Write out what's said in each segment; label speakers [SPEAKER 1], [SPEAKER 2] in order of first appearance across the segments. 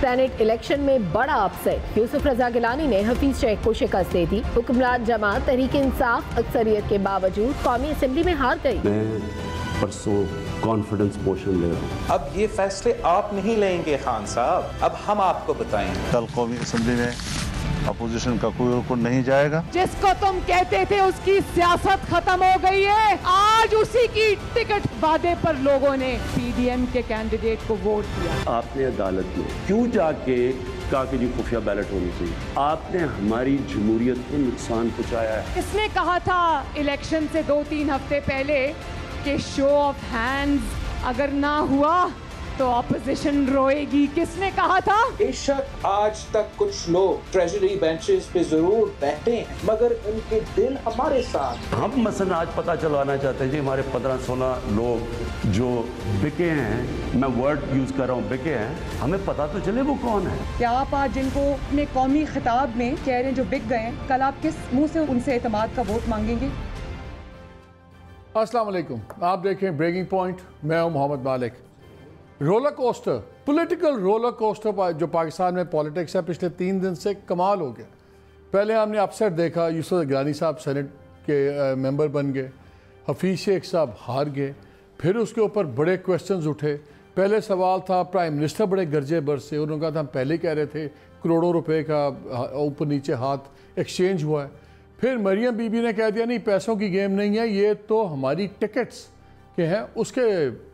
[SPEAKER 1] Saint election میں بڑا upset, یوسف رضا گیلانی نے حفیظ شیخ کو شکست دے دی۔ حکمران جماعت تحریک انصاف اکثریت کے باوجود قومی اسمبلی میں ہار گئی۔
[SPEAKER 2] میں پرسوں کانفیڈنس موشن لے رہا ہوں۔
[SPEAKER 3] اب یہ فیصلے آپ نہیں لیں گے خان صاحب، اب ہم آپ کو بتائیں گے۔
[SPEAKER 4] کل قومی اسمبلی میں اپوزیشن کا کوئی رکن نہیں جائے گا۔
[SPEAKER 5] جس کو تم کہتے تھے اس کی سیاست ختم ہو گئی ہے، آج اسی کی ٹکٹ وعدے پر لوگوں نے پی ڈی ایم کے کینڈیڈیٹ کو ووٹ دیا۔
[SPEAKER 2] آپ نے عدالت میں کیوں جا کے کہا کہ جی خفیہ بیلٹ ہونی چاہیے؟ آپ نے ہماری جمہوریت کو نقصان پہنچایا ہے۔
[SPEAKER 5] اس نے کہا تھا الیکشن سے 2-3 ہفتے پہلے کہ شو آف ہینڈز اگر نہ ہوا تو اپوزیشن روئے گی۔ کس نے کہا تھا؟
[SPEAKER 3] بے شک آج تک کچھ لوگ ٹریجری بینچز پہ ضرور بیٹھے ہیں، مگر ان کے دل ہمارے ساتھ۔
[SPEAKER 2] ہم مثلا آج پتہ چلوانا چاہتے ہیں جی ہمارے 15-16 لوگ جو بکے ہیں، میں ورڈ یوز کر رہا ہوں بکے ہیں، ہمیں پتہ تو چلے وہ کون ہے۔
[SPEAKER 5] کیا آپ آج جن کو اپنے قومی خطاب میں کہہ رہے ہیں جو بک گئے ہیں، کل آپ کس منہ سے ان سے اعتماد کا ووٹ مانگیں گے؟
[SPEAKER 6] السلام علیکم، آپ دیکھیں بریکنگ پوائنٹ، میں ہوں Muhammad Malik. Roller coaster, political roller coaster جو پاکستان میں پالیٹکس ہے پچھلے 3 دن سے کمال ہو گیا۔ پہلے ہم نے اپسیٹ دیکھا، یوسف گیلانی صاحب سینٹ کے ممبر بن گئے، حفیظ شیخ صاحب ہار گئے، پھر اس کے اوپر بڑے کویسچنز اٹھے۔ پہلے سوال تھا پرائم منسٹر بڑے گرجے برس سے، انہوں نے کہا تھا ہم پہلے کہہ رہے تھے کروڑوں روپے کا اوپر نیچے ہاتھ ایکسچینج ہوا ہے۔ پھر مریم بی بی نے کہہ دیا نہیں پیسوں کی گیم نہیں ہے، یہ تو ہماری ٹکٹس کے ہیں، اس کے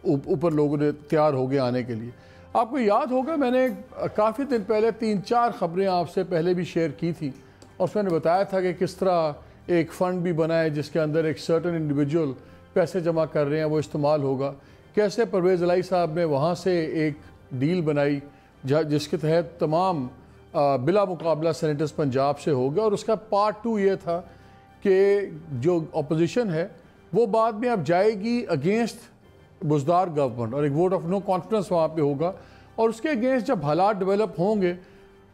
[SPEAKER 6] اوپر لوگوں نے تیار ہو گئے آنے کے لیے۔ آپ کو یاد ہوگا میں نے کافی دن پہلے 3-4 خبریں آپ سے پہلے بھی شیئر کی تھی، اور اس میں نے بتایا تھا کہ کس طرح ایک فنڈ بھی بنا ہے جس کے اندر ایک سرٹن انڈیویجول پیسے جمع کر رہے ہیں، وہ استعمال ہوگا۔ کیسے پرویز الہی صاحب نے وہاں سے ایک ڈیل بنائی جس کے تحت تمام بلا مقابلہ سینیٹرز پنجاب سے ہو گیا، اور اس کا پارٹ 2 یہ تھا کہ جو اپوزیشن ہے وہ بعد میں اب جائے گی اگینسٹ بزدار گورنمنٹ، اور ایک ووٹ آف نو کانفیڈنس وہاں پہ ہوگا، اور اس کے اگینسٹ جب حالات ڈیولپ ہوں گے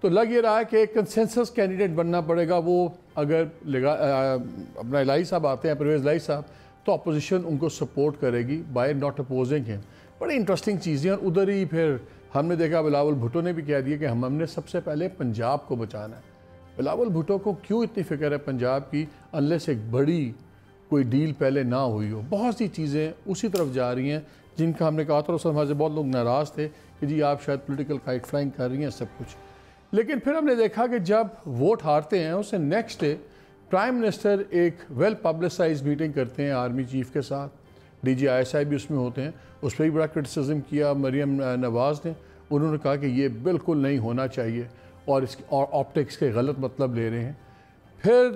[SPEAKER 6] تو لگ یہ رہا ہے کہ ایک کنسنسس کینڈیڈیٹ بننا پڑے گا۔ وہ اگر اپنا الہی صاحب آتے ہیں، پرویز الہی صاحب، تو اپوزیشن ان کو سپورٹ کرے گی بائی ناٹ اپوزنگ ہم۔ بڑی انٹرسٹنگ چیزیں، اور ادھر ہی پھر ہم نے دیکھا بلاول بھٹو نے بھی کہہ دیا کہ ہم نے سب سے پہلے پنجاب کو بچانا ہے۔ بلاول بھٹو کو کیوں اتنی فکر ہے پنجاب کی، انلیس ایک بڑی کوئی ڈیل پہلے نہ ہوئی ہو؟ بہت سی چیزیں اسی طرف جا رہی ہیں جن کا ہم نے کہا تھا، اس ہمارے بہت لوگ ناراض تھے کہ جی آپ شاید پولیٹیکل کائٹ فلائنگ کر رہی ہیں سب کچھ۔ لیکن پھر ہم نے دیکھا کہ جب ووٹ ہارتے ہیں اس سے نیکسٹ ڈے پرائم منسٹر ایک ویل پبلسائز میٹنگ کرتے ہیں آرمی چیف کے ساتھ، D G I S I بھی اس میں ہوتے ہیں، اس پہ بھی بڑا کرٹیسزم کیا مریم نواز نے۔ انہوں نے کہا کہ یہ بالکل نہیں ہونا چاہیے، اور اس اور آپٹکس کے غلط مطلب لے رہے ہیں۔ پھر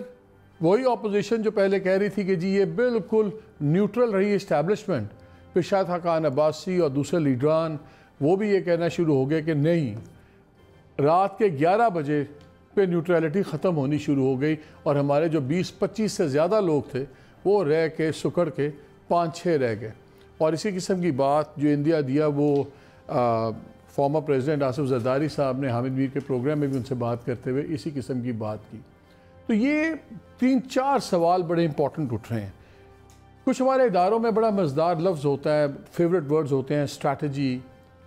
[SPEAKER 6] وہی اپوزیشن جو پہلے کہہ رہی تھی کہ جی یہ بالکل نیوٹرل رہی اسٹیبلشمنٹ، پھر شاہد خاقان عباسی اور دوسرے لیڈران وہ بھی یہ کہنا شروع ہو گئے کہ نہیں، رات کے 11 بجے پہ نیوٹرلٹی ختم ہونی شروع ہو گئی، اور ہمارے جو 20-25 سے زیادہ لوگ تھے وہ رہ کے سکڑ کے 5-6 رہ گئے۔ اور اسی قسم کی بات جو انڈیا دیا، وہ فارمر پریزیڈنٹ آصف زرداری صاحب نے حامد میر کے پروگرام میں بھی ان سے بات کرتے ہوئے اسی قسم کی بات کی۔ تو یہ 3-4 سوال بڑے امپورٹنٹ اٹھ رہے ہیں۔ کچھ ہمارے اداروں میں بڑا مزدار لفظ ہوتا ہے، فیوریٹ ورڈز ہوتے ہیں، اسٹریٹجی،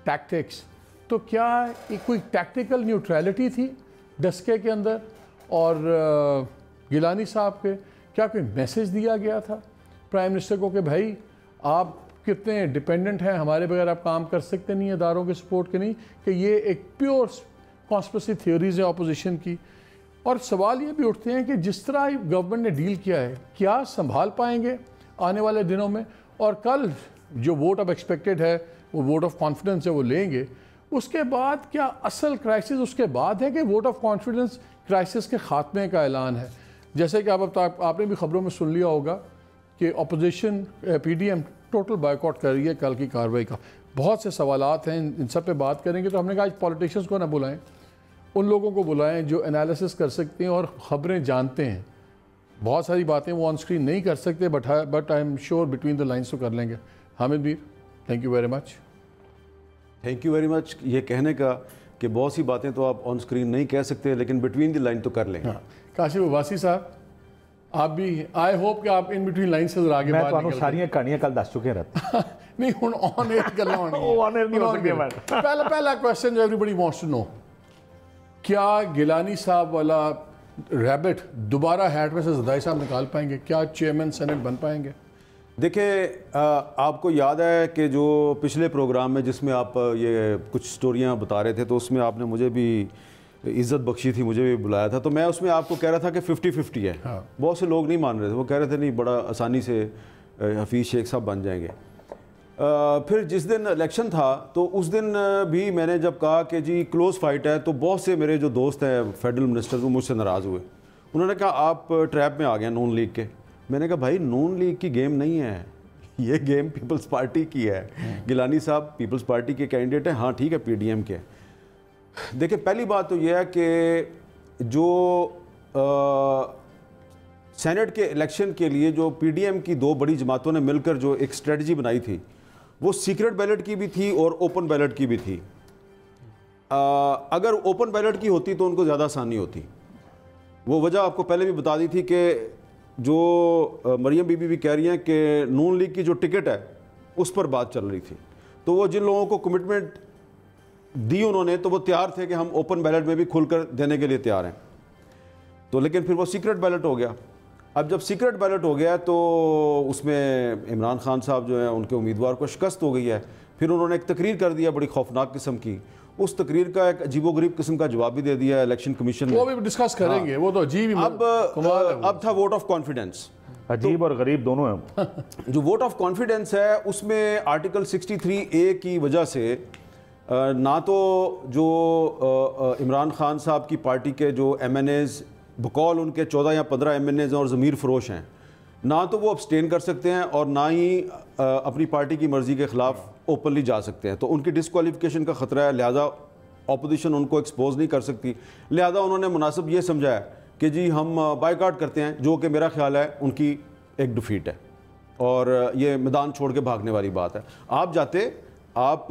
[SPEAKER 6] ٹیکٹکس۔ تو کیا ایک کوئی ٹیکٹیکل نیوٹرلٹی تھی ڈسکے کے اندر، اور گیلانی صاحب کے کیا کوئی میسیج دیا گیا تھا پرائم منسٹر کو کہ بھائی آپ کتنے ڈیپینڈنٹ ہیں، ہمارے بغیر آپ کام کر سکتے نہیں، اداروں کے سپورٹ کے نہیں، کہ یہ ایک پیور کانسپریسی تھیوریز ہے اپوزیشن کی؟ اور سوال یہ بھی اٹھتے ہیں کہ جس طرح گورنمنٹ نے ڈیل کیا ہے، کیا سنبھال پائیں گے آنے والے دنوں میں؟ اور کل جو ووٹ اب ایکسپیکٹڈ ہے، وہ ووٹ آف کانفیڈنس ہے، وہ لیں گے۔ اس کے بعد کیا اصل کرائسس اس کے بعد ہے کہ ووٹ آف کانفیڈنس کرائسس کے خاتمے کا اعلان ہے؟ جیسے کہ آپ نے بھی خبروں میں سن لیا ہوگا کہ opposition P D M total boycott کر رہی ہے کل کی کارروائی کا۔ بہت سے سوالات ہیں، ان سب پہ بات کریں گے۔ تو ہم نے کہا آج پولیٹیشنز کو نہ بلائیں، ان لوگوں کو بلائیں جو انالیسس کر سکتے ہیں اور خبریں جانتے ہیں۔ بہت ساری باتیں وہ آن سکرین نہیں کر سکتے، but I am sure between the lines تو کر لیں گے۔ Hamid Mir, thank you very much.
[SPEAKER 7] Thank you very much. یہ کہنے کا کہ بہت سی باتیں تو آپ آن سکرین نہیں کہہ سکتے، لیکن بٹوین دی لائن تو کر لیں گے۔
[SPEAKER 6] کاشف عباسی صاحب، آپ بھی آئی ہوپ کہ آپ ان بٹوین لائن سے ذرا آگے
[SPEAKER 8] میں تو ساری کہانیاں کل دس چکے رہتا
[SPEAKER 6] نہیں ہوں آن ایئر گلاں ہونی ہے۔
[SPEAKER 8] آن ایئر نہیں ہو سکتی۔
[SPEAKER 6] پہلا کویسچن جو everybody wants to know, کیا گیلانی صاحب والا ریبٹ دوبارہ ہیٹ میں سے زرداری صاحب نکال پائیں گے؟ کیا چیئرمین سینٹ بن پائیں گے؟
[SPEAKER 7] دیکھیں آپ کو یاد ہے کہ جو پچھلے پروگرام میں جس میں آپ یہ کچھ سٹوریاں بتا رہے تھے تو اس میں آپ نے مجھے بھی عزت بخشی تھی, مجھے بھی بلایا تھا, تو میں اس میں آپ کو کہہ رہا تھا کہ 50-50 ہے. بہت سے لوگ نہیں مان رہے تھے, وہ کہہ رہے تھے نہیں بڑا آسانی سے حفیظ شیخ صاحب بن جائیں گے. پھر جس دن الیکشن تھا تو اس دن بھی میں نے جب کہا کہ جی کلوز فائٹ ہے تو بہت سے میرے جو دوست ہیں فیڈرل منسٹر وہ مجھ سے ناراض ہوئے. انہوں نے کہا آپ ٹریپ میں آ گئے نون لیگ کے. میں نے کہا بھائی نون لیگ کی گیم نہیں ہے, یہ گیم پیپلز پارٹی کی ہے. گیلانی صاحب پیپلز پارٹی کے کینڈیڈیٹ ہیں, ہاں ٹھیک ہے پی ڈی ایم کے. دیکھیں پہلی بات تو یہ ہے کہ جو سینٹ کے الیکشن کے لیے جو پی ڈی ایم کی دو بڑی جماعتوں نے مل کر جو ایک اسٹریٹجی بنائی تھی وہ سیکرٹ بیلٹ کی بھی تھی اور اوپن بیلٹ کی بھی تھی. اگر اوپن بیلٹ کی ہوتی تو ان کو زیادہ آسانی ہوتی. وہ وجہ آپ کو پہلے بھی بتا دی تھی کہ جو مریم بی بی بھی کہہ رہی ہیں کہ نون لیگ کی جو ٹکٹ ہے اس پر بات چل رہی تھی, تو وہ جن لوگوں کو کمٹمنٹ دی انہوں نے تو وہ تیار تھے کہ ہم اوپن بیلٹ میں بھی کھل کر دینے کے لیے تیار ہیں. تو لیکن پھر وہ سیکرٹ بیلٹ ہو گیا. اب جب سیکرٹ بیلٹ ہو گیا تو اس میں عمران خان صاحب جو ہیں ان کے امیدوار کو شکست ہو گئی ہے. پھر انہوں نے ایک تقریر کر دیا بڑی خوفناک قسم کی. اس تقریر کا ایک عجیب و غریب قسم کا جواب بھی دے دیا الیکشن کمیشن نے.
[SPEAKER 6] وہ بھی ڈسکس کریں گے, وہ تو عجیب.
[SPEAKER 7] اب تھا ووٹ آف کانفیڈنس.
[SPEAKER 8] عجیب اور غریب دونوں ہیں.
[SPEAKER 7] جو ووٹ آف کانفیڈنس ہے اس میں آرٹیکل 63A کی وجہ سے نہ تو جو عمران خان صاحب کی پارٹی کے جو ایم این ایز بقول ان کے 14 یا 15 ایم این ایز اور ضمیر فروش ہیں, نہ تو وہ ابسٹین کر سکتے ہیں اور نہ ہی اپنی پارٹی کی مرضی کے خلاف اوپنلی جا سکتے ہیں. تو ان کی ڈسکوالیفیکیشن کا خطرہ ہے, لہٰذا اپوزیشن ان کو ایکسپوز نہیں کر سکتی. لہٰذا انہوں نے مناسب یہ سمجھا ہے کہ جی ہم بائیکاٹ کرتے ہیں, جو کہ میرا خیال ہے ان کی ایک ڈیفیٹ ہے اور یہ میدان چھوڑ کے بھاگنے والی بات ہے. آپ جاتے آپ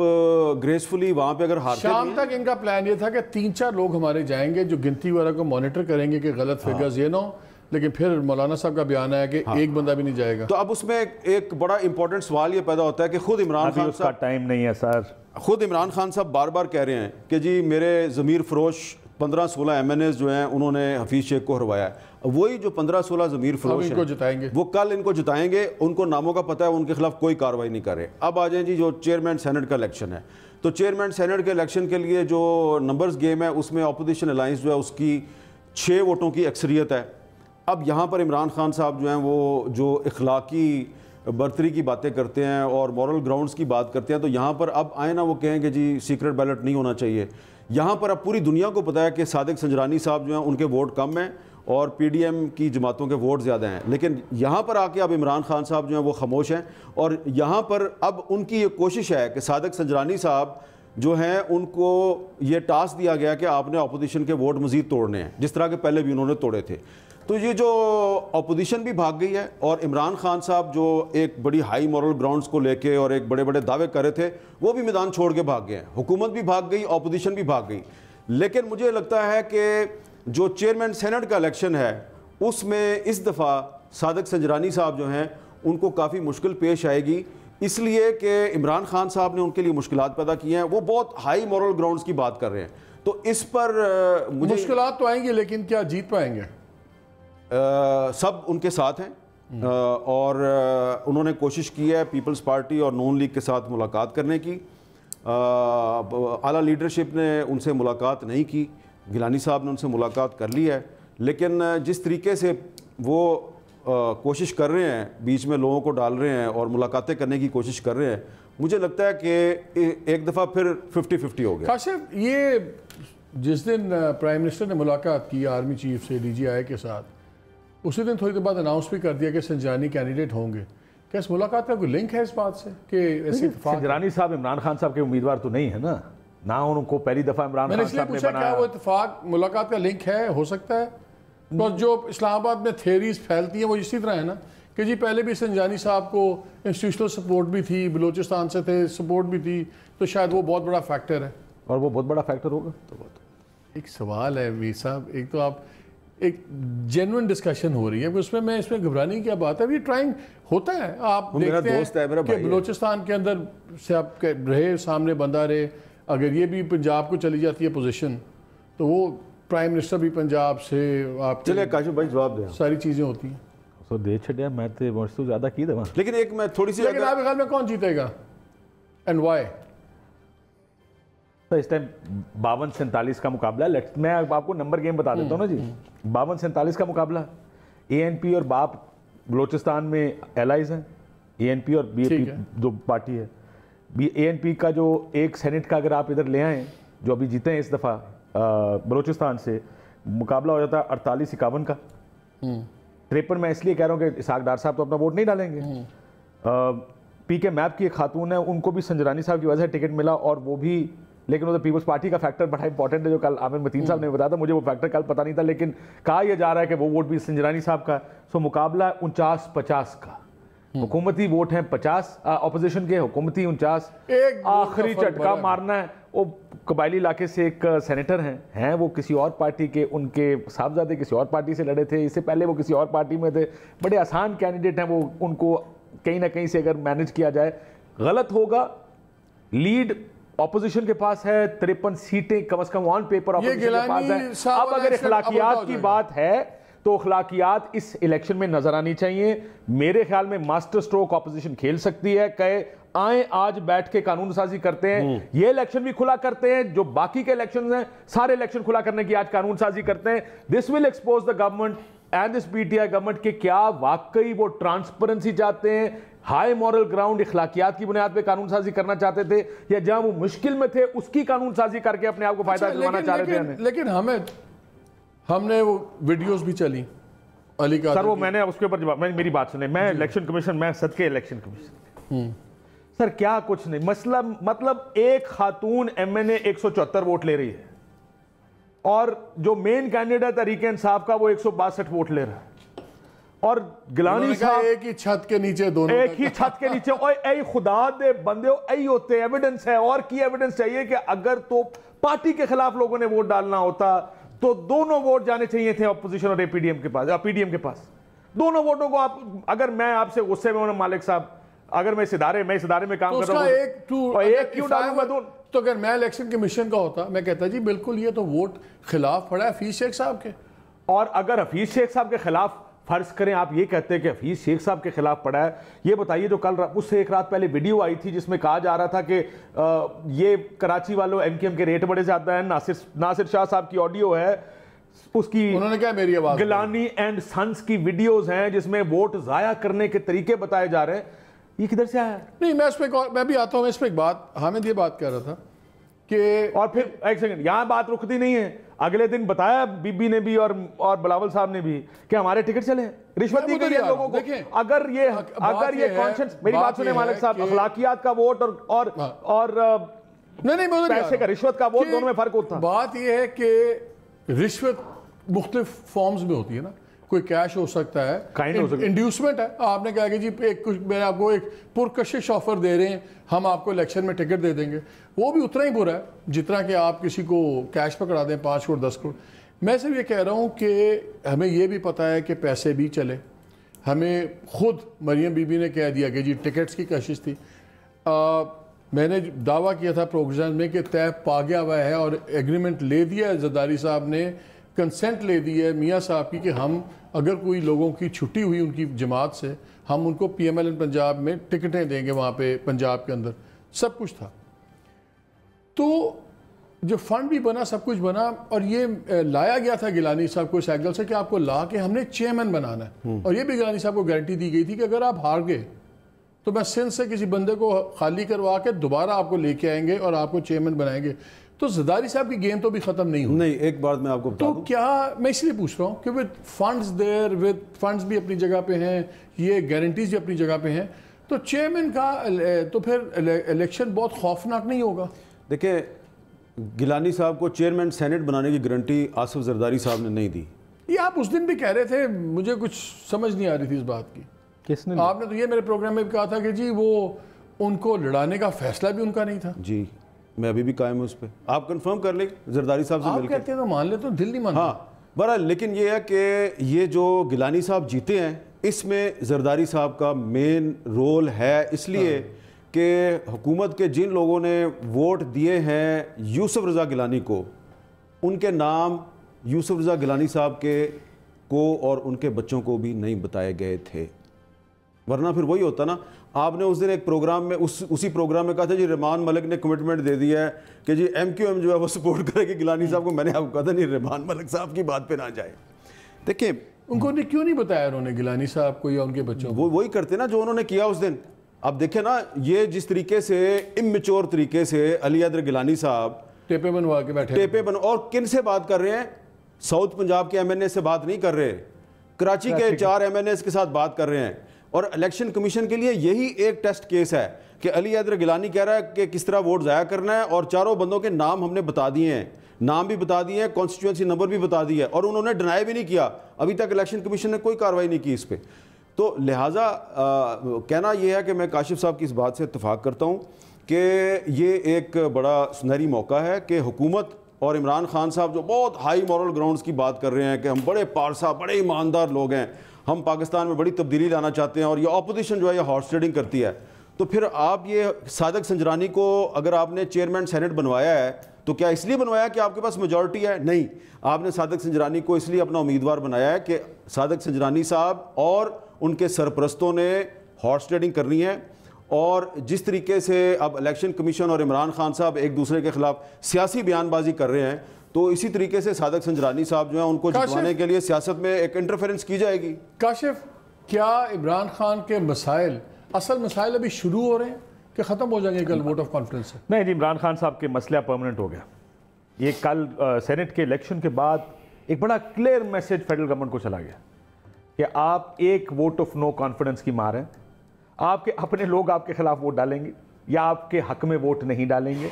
[SPEAKER 7] گریسفلی وہاں پہ اگر ہارتے
[SPEAKER 6] شام تک ان کا پلان یہ تھا کہ 3-4 لوگ ہمارے جائیں گے جو گنتی وغیرہ کو مانیٹر کریں گے کہ غلط فگرز یہ نہ ہو, لیکن پھر مولانا صاحب کا بیان ہے کہ ایک بندہ بھی نہیں جائے گا.
[SPEAKER 7] تو اب اس میں ایک بڑا امپورٹنٹ سوال یہ پیدا ہوتا ہے کہ خود عمران خان
[SPEAKER 8] صاحب کا ٹائم نہیں ہے سر.
[SPEAKER 7] خود عمران خان صاحب بار بار کہہ رہے ہیں کہ جی میرے ضمیر فروش 15-16 ایم این ایز جو ہیں انہوں نے حفیظ شیخ کو ہروایا ہے. وہی جو 15-16 ضمیر فروش ہیں وہ کل ان کو جتائیں گے. ان کو ناموں کا پتہ ہے, ان کے خلاف کوئی کارروائی نہیں کر رہے. اب آ جائیں جی جو چیئرمین سینٹ کا الیکشن ہے, تو چیئرمین سینٹ کے الیکشن کے لیے جو نمبرز گیم ہے اس میں اپوزیشن الائنس جو ہے اس کی 6 ووٹوں کی اکثریت ہے. اب یہاں پر عمران خان صاحب جو ہیں وہ جو اخلاقی برتری کی باتیں کرتے ہیں اور مورل گراؤنڈز کی بات کرتے ہیں, تو یہاں پر اب آئے نا وہ کہیں کہ جی سیکرٹ بیلٹ نہیں ہونا چاہیے. یہاں پر اب پوری دنیا کو پتہ ہے کہ صادق سنجرانی صاحب جو ہیں ان کے ووٹ کم ہیں اور پی ڈی ایم کی جماعتوں کے ووٹ زیادہ ہیں. لیکن یہاں پر آ کے اب عمران خان صاحب جو ہیں وہ خاموش ہیں, اور یہاں پر اب ان کی یہ کوشش ہے کہ صادق سنجرانی صاحب جو ہیں ان کو یہ ٹاسک دیا گیا کہ آپ نے اپوزیشن کے ووٹ مزید توڑنے ہیں, جس طرح کے پہلے بھی انہوں نے توڑے تھے. تو یہ جو اپوزیشن بھی بھاگ گئی ہے اور عمران خان صاحب جو ایک بڑی ہائی مورل گراؤنڈز کو لے کے اور ایک بڑے بڑے دعوے کر رہے تھے وہ بھی میدان چھوڑ کے بھاگ گئے ہیں. حکومت بھی بھاگ گئی, اپوزیشن بھی بھاگ گئی. لیکن مجھے لگتا ہے کہ جو چیئرمین سینٹ کا الیکشن ہے اس میں اس دفعہ صادق سنجرانی صاحب جو ہیں ان کو کافی مشکل پیش آئے گی, اس لیے کہ عمران خان صاحب نے ان کے لیے مشکلات پیدا کی ہیں. وہ بہت ہائی مورل گراؤنڈز کی بات کر رہے ہیں, تو اس پر مجھے
[SPEAKER 6] مشکلات تو آئیں گی, لیکن کیا جیت پائیں گے؟
[SPEAKER 7] سب ان کے ساتھ ہیں اور انہوں نے کوشش کی ہے پیپلز پارٹی اور نون لیگ کے ساتھ ملاقات کرنے کی. اعلیٰ لیڈرشپ نے ان سے ملاقات نہیں کی, گیلانی صاحب نے ان سے ملاقات کر لی ہے, لیکن جس طریقے سے وہ کوشش کر رہے ہیں, بیچ میں لوگوں کو ڈال رہے ہیں اور ملاقاتیں کرنے کی کوشش کر رہے ہیں, مجھے لگتا ہے کہ ایک دفعہ پھر 50-50 ہو گیا.
[SPEAKER 6] کاشف, یہ جس دن پرائم منسٹر نے ملاقات کی آرمی چیف سے DGI کے ساتھ, اسی دن تھوڑی دیر بعد اناؤنس بھی کر دیا کہ سنجرانی کینڈیڈیٹ ہوں گے. کیا اس ملاقات کا کوئی لنک ہے اس بات سے کہ ایسی اتفاق؟
[SPEAKER 8] سنجرانی صاحب عمران خان صاحب کے امیدوار تو نہیں ہے نا, نہ ان کو پہلی دفعہ عمران خان صاحب نے بنایا.
[SPEAKER 6] کیا وہ اتفاق ملاقات کا لنک ہے؟ ہو سکتا ہے. تو جو اسلام آباد میں تھیریز پھیلتی ہیں وہ اسی طرح ہے نا کہ جی پہلے بھی سنجرانی صاحب کو انسٹیٹیوشنل سپورٹ بھی تھی, بلوچستان سے تھے, سپورٹ بھی تھی, تو شاید وہ بہت بڑا فیکٹر ہے.
[SPEAKER 8] اور وہ بہت بڑا فیکٹر ہوگا. تو
[SPEAKER 6] ایک سوال ہے ویر صاحب, ایک تو آپ ایک جینوئن ڈسکشن ہو رہی ہے, اس میں گھبرانے کی کیا بات ہے؟ وی ٹرائنگ ہوتا ہے, آپ دیکھتے ہیں کہ بلوچستان کے اندر سے آپ رہے, سامنے بندہ رہے, اگر یہ بھی پنجاب کو چلی جاتی ہے پوزیشن تو وہ پرائم منسٹر بھی پنجاب سے آپ
[SPEAKER 7] چلے کاشف بھائی جواب دیں
[SPEAKER 6] ساری چیزیں ہوتی ہیں
[SPEAKER 8] سو دے چھڑیا میں تے تو زیادہ کی دوا
[SPEAKER 7] لیکن ایک میں تھوڑی سی
[SPEAKER 6] لیکن آپ کے خیال میں کون جیتے گا اینڈ وائی؟
[SPEAKER 8] تو اس ٹائم 52-47 کا مقابلہ ہے. میں آپ کو نمبر گیم بتا دیتا ہوں نا جی. 52-47 کا مقابلہ. اے این پی اور باپ بلوچستان میں الائز ہیں. اے این پی اور be a P do party ہے. اے این پی کا جو ایک سینٹ کا اگر آپ ادھر لے آئیں جو ابھی جیتے ہیں اس دفعہ بلوچستان سے, مقابلہ ہو جاتا ہے 48-51 کا. 53 میں اس لیے کہہ رہا ہوں کہ اسحاق ڈار صاحب تو اپنا ووٹ نہیں ڈالیں گے. پی کے میپ کی ایک خاتون ہے, ان کو بھی سنجرانی صاحب کی وجہ سے ٹکٹ ملا, اور وہ بھی لیکن ادھر پیپلز پارٹی کا فیکٹر بڑا امپورٹنٹ ہے جو کل عامر متین صاحب نے بتایا تھا. مجھے وہ فیکٹر کل پتہ نہیں تھا, لیکن کہا یہ جا رہا ہے کہ وہ ووٹ بھی سنجرانی صاحب کا. سو مقابلہ 49-50 کا. حکومتی ووٹ ہیں 50, اپوزیشن کے حکومتی 49. آخری جھٹکا مارنا ہے. وہ قبائلی علاقے سے ایک سینیٹر ہیں وہ کسی اور پارٹی کے, ان کے صاحبزادے کسی اور پارٹی سے لڑے تھے, اس سے پہلے وہ کسی اور پارٹی میں تھے. بڑے آسان کینڈیڈیٹ ہیں وہ, ان کو کہیں نہ کہیں سے اگر مینج کیا جائے. غلط ہوگا. لیڈ اپوزیشن کے پاس ہے 53 سیٹیں کم از کم آن پیپر اپوزیشن کے پاس ہے. اب اگر اخلاقیات کی بات ہے تو اخلاقیات اس الیکشن میں نظر آنی چاہیے. میرے خیال میں ماسٹر سٹروک اپوزیشن کھیل سکتی ہے, کہ آئیں آج بیٹھ کے قانون سازی کرتے ہیں. یہ الیکشن بھی کھلا کرتے ہیں, جو باقی کے الیکشنز ہیں سارے الیکشن کھلا کرنے کی آج قانون سازی کرتے ہیں. This will expose the government and this P T I government کہ کیا واقعی وہ ٹرانسپیرنسی چاہتے ہیں, ہائی مورل گراؤنڈ اخلاقیات کی بنیاد پہ قانون سازی کرنا چاہتے تھے, یا جہاں وہ مشکل میں تھے اس کی قانون سازی کر کے اپنے آپ کو فائدہ دلوانا چاہ رہے تھے.
[SPEAKER 6] لیکن ہم نے وہ ویڈیوز بھی چلی علی کا
[SPEAKER 8] سر, وہ میں نے اس کے اوپر جواب, میری بات سنیں. میں الیکشن کمیشن, میں صدقے الیکشن کمیشن سر کیا کچھ نہیں. مسئلہ مطلب ایک خاتون ایم این اے 174 ووٹ لے رہی ہے, اور جو مین کینڈیڈیٹ تحریک انصاف کا وہ 162 ووٹ لے رہا ہے, اور گیلانی صاحب
[SPEAKER 6] ایک ہی چھت کے نیچے دونوں,
[SPEAKER 8] ایک ہی چھت کے نیچے. اور اے خدا دے بندے اے ہوتے, ایویڈنس ہے, اور کی ایویڈنس چاہیے کہ اگر تو پارٹی کے خلاف لوگوں نے ووٹ ڈالنا ہوتا تو دونوں ووٹ جانے چاہیے تھے اپوزیشن اور پی ڈی ایم کے پاس, پی ڈی ایم کے پاس. دونوں ووٹوں کو آپ, اگر میں آپ سے غصے میں ہوں مالک صاحب, اگر میں اس ادارے میں کام کر رہا ہوں, ایک کیوں ڈالوں گا دونوں؟
[SPEAKER 6] تو اگر میں الیکشن کمیشن کا ہوتا میں کہتا جی بالکل یہ تو ووٹ خلاف پڑا ہے حفیظ شیخ صاحب کے.
[SPEAKER 8] اور اگر حفیظ شیخ صاحب کے خلاف فرض کریں آپ یہ کہتے ہیں کہ حفیظ شیخ صاحب کے خلاف پڑا ہے, یہ بتائیے جو کل اس سے ایک رات پہلے ویڈیو آئی تھی جس میں کہا جا رہا تھا کہ یہ کراچی والوں ایم کے ریٹ بڑے زیادہ ہیں. ناصر شاہ صاحب کی آڈیو ہے, اس کی
[SPEAKER 6] انہوں نے کہا میری آواز,
[SPEAKER 8] گیلانی اینڈ سنس کی ویڈیوز ہیں جس میں ووٹ ضائع کرنے کے طریقے بتائے جا رہے ہیں. یہ کدھر سے آیا؟
[SPEAKER 6] نہیں میں بھی آتا ہوں اس پہ ایک بات. حامد یہ بات کہہ رہا تھا کہ,
[SPEAKER 8] اور پھر ایک سیکنڈ, یہاں بات رکتی نہیں ہے. اگلے دن بتایا بی بی نے بھی اور بلاول صاحب نے بھی کہ ہمارے ٹکٹ چلے, رشوت دی گئی ہے لوگوں کو. اگر یہ کانشنس, میری بات سنیں مالک صاحب, اخلاقیات کا ووٹ اور پیسے کا رشوت کا ووٹ دونوں میں فرق ہوتا ہے.
[SPEAKER 6] بات یہ ہے کہ رشوت مختلف فارمز میں ہوتی ہے نا. کوئی کیش ہو سکتا ہے, انڈیوسمنٹ ہے, آپ نے کہا کہ جی میں آپ کو ایک پرکشش آفر دے رہے ہیں, ہم آپ کو الیکشن میں ٹکٹ دے دیں گے. وہ بھی اتنا ہی برا ہے جتنا کہ آپ کسی کو کیش پکڑا دیں 5 کروڑ 10 کروڑ. میں صرف یہ کہہ رہا ہوں کہ ہمیں یہ بھی پتہ ہے کہ پیسے بھی چلے. ہمیں خود مریم بی بی نے کہہ دیا کہ جی ٹکٹس کی کشش تھی. میں نے دعویٰ کیا تھا پروگرام میں کہ طے پا گیا ہوا ہے اور ایگریمنٹ لے دیا ہے, زرداری صاحب نے کنسنٹ لے دی ہے میاں صاحب کی کہ ہم اگر کوئی لوگوں کی چھٹی ہوئی ان کی جماعت سے, ہم ان کو P M L N Punjab میں ٹکٹیں دیں گے وہاں پہ پنجاب کے اندر. سب کچھ تھا. تو جو فنڈ بھی بنا, سب کچھ بنا, اور یہ لایا گیا تھا گیلانی صاحب کو اس اینگل سے کہ آپ کو لا کے ہم نے چیئرمین بنانا ہے. اور یہ بھی گیلانی صاحب کو گارنٹی دی گئی تھی کہ اگر آپ ہار گئے تو میں سندھ سے کسی بندے کو خالی کروا کے دوبارہ آپ کو لے کے آئیں گے اور آپ کو چیئرمین بنائیں گے. تو زرداری صاحب کی گیم تو بھی ختم نہیں ہوئی.
[SPEAKER 7] نہیں, ایک بات میں آپ کو بتا دوں,
[SPEAKER 6] تو کیا میں اس لیے پوچھ رہا ہوں کہ with funds there, with funds بھی اپنی جگہ پہ ہیں, یہ گارنٹیز بھی اپنی جگہ پہ ہیں, تو چیئرمین کا تو پھر الیکشن بہت خوفناک نہیں ہوگا.
[SPEAKER 7] دیکھیں, گیلانی صاحب کو چیئرمین سینٹ بنانے کی گارنٹی آصف زرداری صاحب نے نہیں دی.
[SPEAKER 6] یہ آپ اس دن بھی کہہ رہے تھے, مجھے کچھ سمجھ نہیں آ رہی تھی اس بات کی.
[SPEAKER 8] کس نے؟
[SPEAKER 6] آپ نے تو یہ میرے پروگرام میں بھی کہا تھا کہ جی وہ ان کو لڑانے کا فیصلہ بھی ان کا نہیں تھا.
[SPEAKER 7] جی, میں ابھی بھی قائم ہوں اس پہ, آپ کنفرم کر لیں زرداری صاحب سے مل کے.
[SPEAKER 6] آپ کہتے ہیں تو مان لے, تو دل نہیں مانتا.
[SPEAKER 7] ہاں بہرحال, لیکن یہ ہے کہ یہ جو گیلانی صاحب جیتے ہیں اس میں زرداری صاحب کا مین رول ہے, اس لیے کہ حکومت کے جن لوگوں نے ووٹ دیے ہیں یوسف رضا گیلانی کو, ان کے نام یوسف رضا گیلانی صاحب کو اور ان کے بچوں کو بھی نہیں بتائے گئے تھے، ورنہ پھر وہی ہوتا نا. آپ نے اس دن ایک پروگرام میں اسی پروگرام میں کہا تھا جی ریحمان ملک نے کمٹمنٹ دے دیا ہے کہ جی ایم کیو ایم جو ہے وہ سپورٹ کرے گی گیلانی صاحب کو. میں نے آپ کو کہا تھا نہیں، ریحمان ملک صاحب کی بات پہ نہ جائے. دیکھیں
[SPEAKER 6] ان کو کیوں نہیں بتایا انہوں نے گیلانی صاحب کو یا ان کے بچوں کو؟
[SPEAKER 7] وہی کرتے نا جو انہوں نے کیا اس دن. اب دیکھیں نا یہ جس طریقے سے اممیچور طریقے سے علی حیدر گیلانی صاحب
[SPEAKER 6] ٹیپے بنوا کے بیٹھے
[SPEAKER 7] اور کن سے بات کر رہے ہیں؟ ساؤتھ پنجاب کے ایم این اے سے بات نہیں کر رہے، کراچی کے 4 ایم این اے کے ساتھ بات کر رہے ہیں. اور الیکشن کمیشن کے لیے یہی ایک ٹیسٹ کیس ہے کہ علی حیدر گیلانی کہہ رہا ہے کہ کس طرح ووٹ ضائع کرنا ہے، اور چاروں بندوں کے نام ہم نے بتا دیے ہیں، نام بھی بتا دیے ہیں، کانسٹیچوئنسی نمبر بھی بتا دیا ہے، اور انہوں نے ڈینائی بھی نہیں کیا. ابھی تک الیکشن کمیشن نے کوئی کارروائی نہیں کی اس پہ. تو لہٰذا کہنا یہ ہے کہ میں کاشف صاحب کی اس بات سے اتفاق کرتا ہوں کہ یہ ایک بڑا سنہری موقع ہے کہ حکومت اور عمران خان صاحب جو بہت ہائی مورل گراؤنڈز کی بات کر رہے ہیں کہ ہم بڑے پارسا بڑے ایماندار لوگ ہیں، ہم پاکستان میں بڑی تبدیلی لانا چاہتے ہیں، اور یہ اپوزیشن جو ہے یہ ہارس ٹریڈنگ کرتی ہے. تو پھر آپ یہ صادق سنجرانی کو اگر آپ نے چیئرمین سینٹ بنوایا ہے تو کیا اس لیے بنوایا کہ آپ کے پاس میجورٹی ہے؟ نہیں، آپ نے صادق سنجرانی کو اس لیے اپنا امیدوار بنایا ہے کہ صادق سنجرانی صاحب اور ان کے سرپرستوں نے ہارس ٹریڈنگ کرنی ہے. اور جس طریقے سے اب الیکشن کمیشن اور عمران خان صاحب ایک دوسرے کے خلاف سیاسی بیان بازی کر رہے ہیں، تو اسی طریقے سے صادق سنجرانی صاحب جو ہیں ان کو جتوانے کے لیے سیاست میں ایک انٹرفیرنس کی جائے گی.
[SPEAKER 6] کاشف، کیا عمران خان کے مسائل، اصل مسائل ابھی شروع ہو رہے ہیں کہ ختم ہو جائیں گے کل ووٹ آف کانفیڈنس سے؟
[SPEAKER 8] نہیں جی، عمران خان صاحب کے مسئلہ پرماننٹ ہو گیا. یہ کل سینٹ کے الیکشن کے بعد ایک بڑا کلیئر میسج فیڈرل گورنمنٹ کو چلا گیا کہ آپ ایک ووٹ آف نو کانفیڈنس کی مار ہیں. آپ کے اپنے لوگ آپ کے خلاف ووٹ ڈالیں گے یا آپ کے حق میں ووٹ نہیں ڈالیں گے.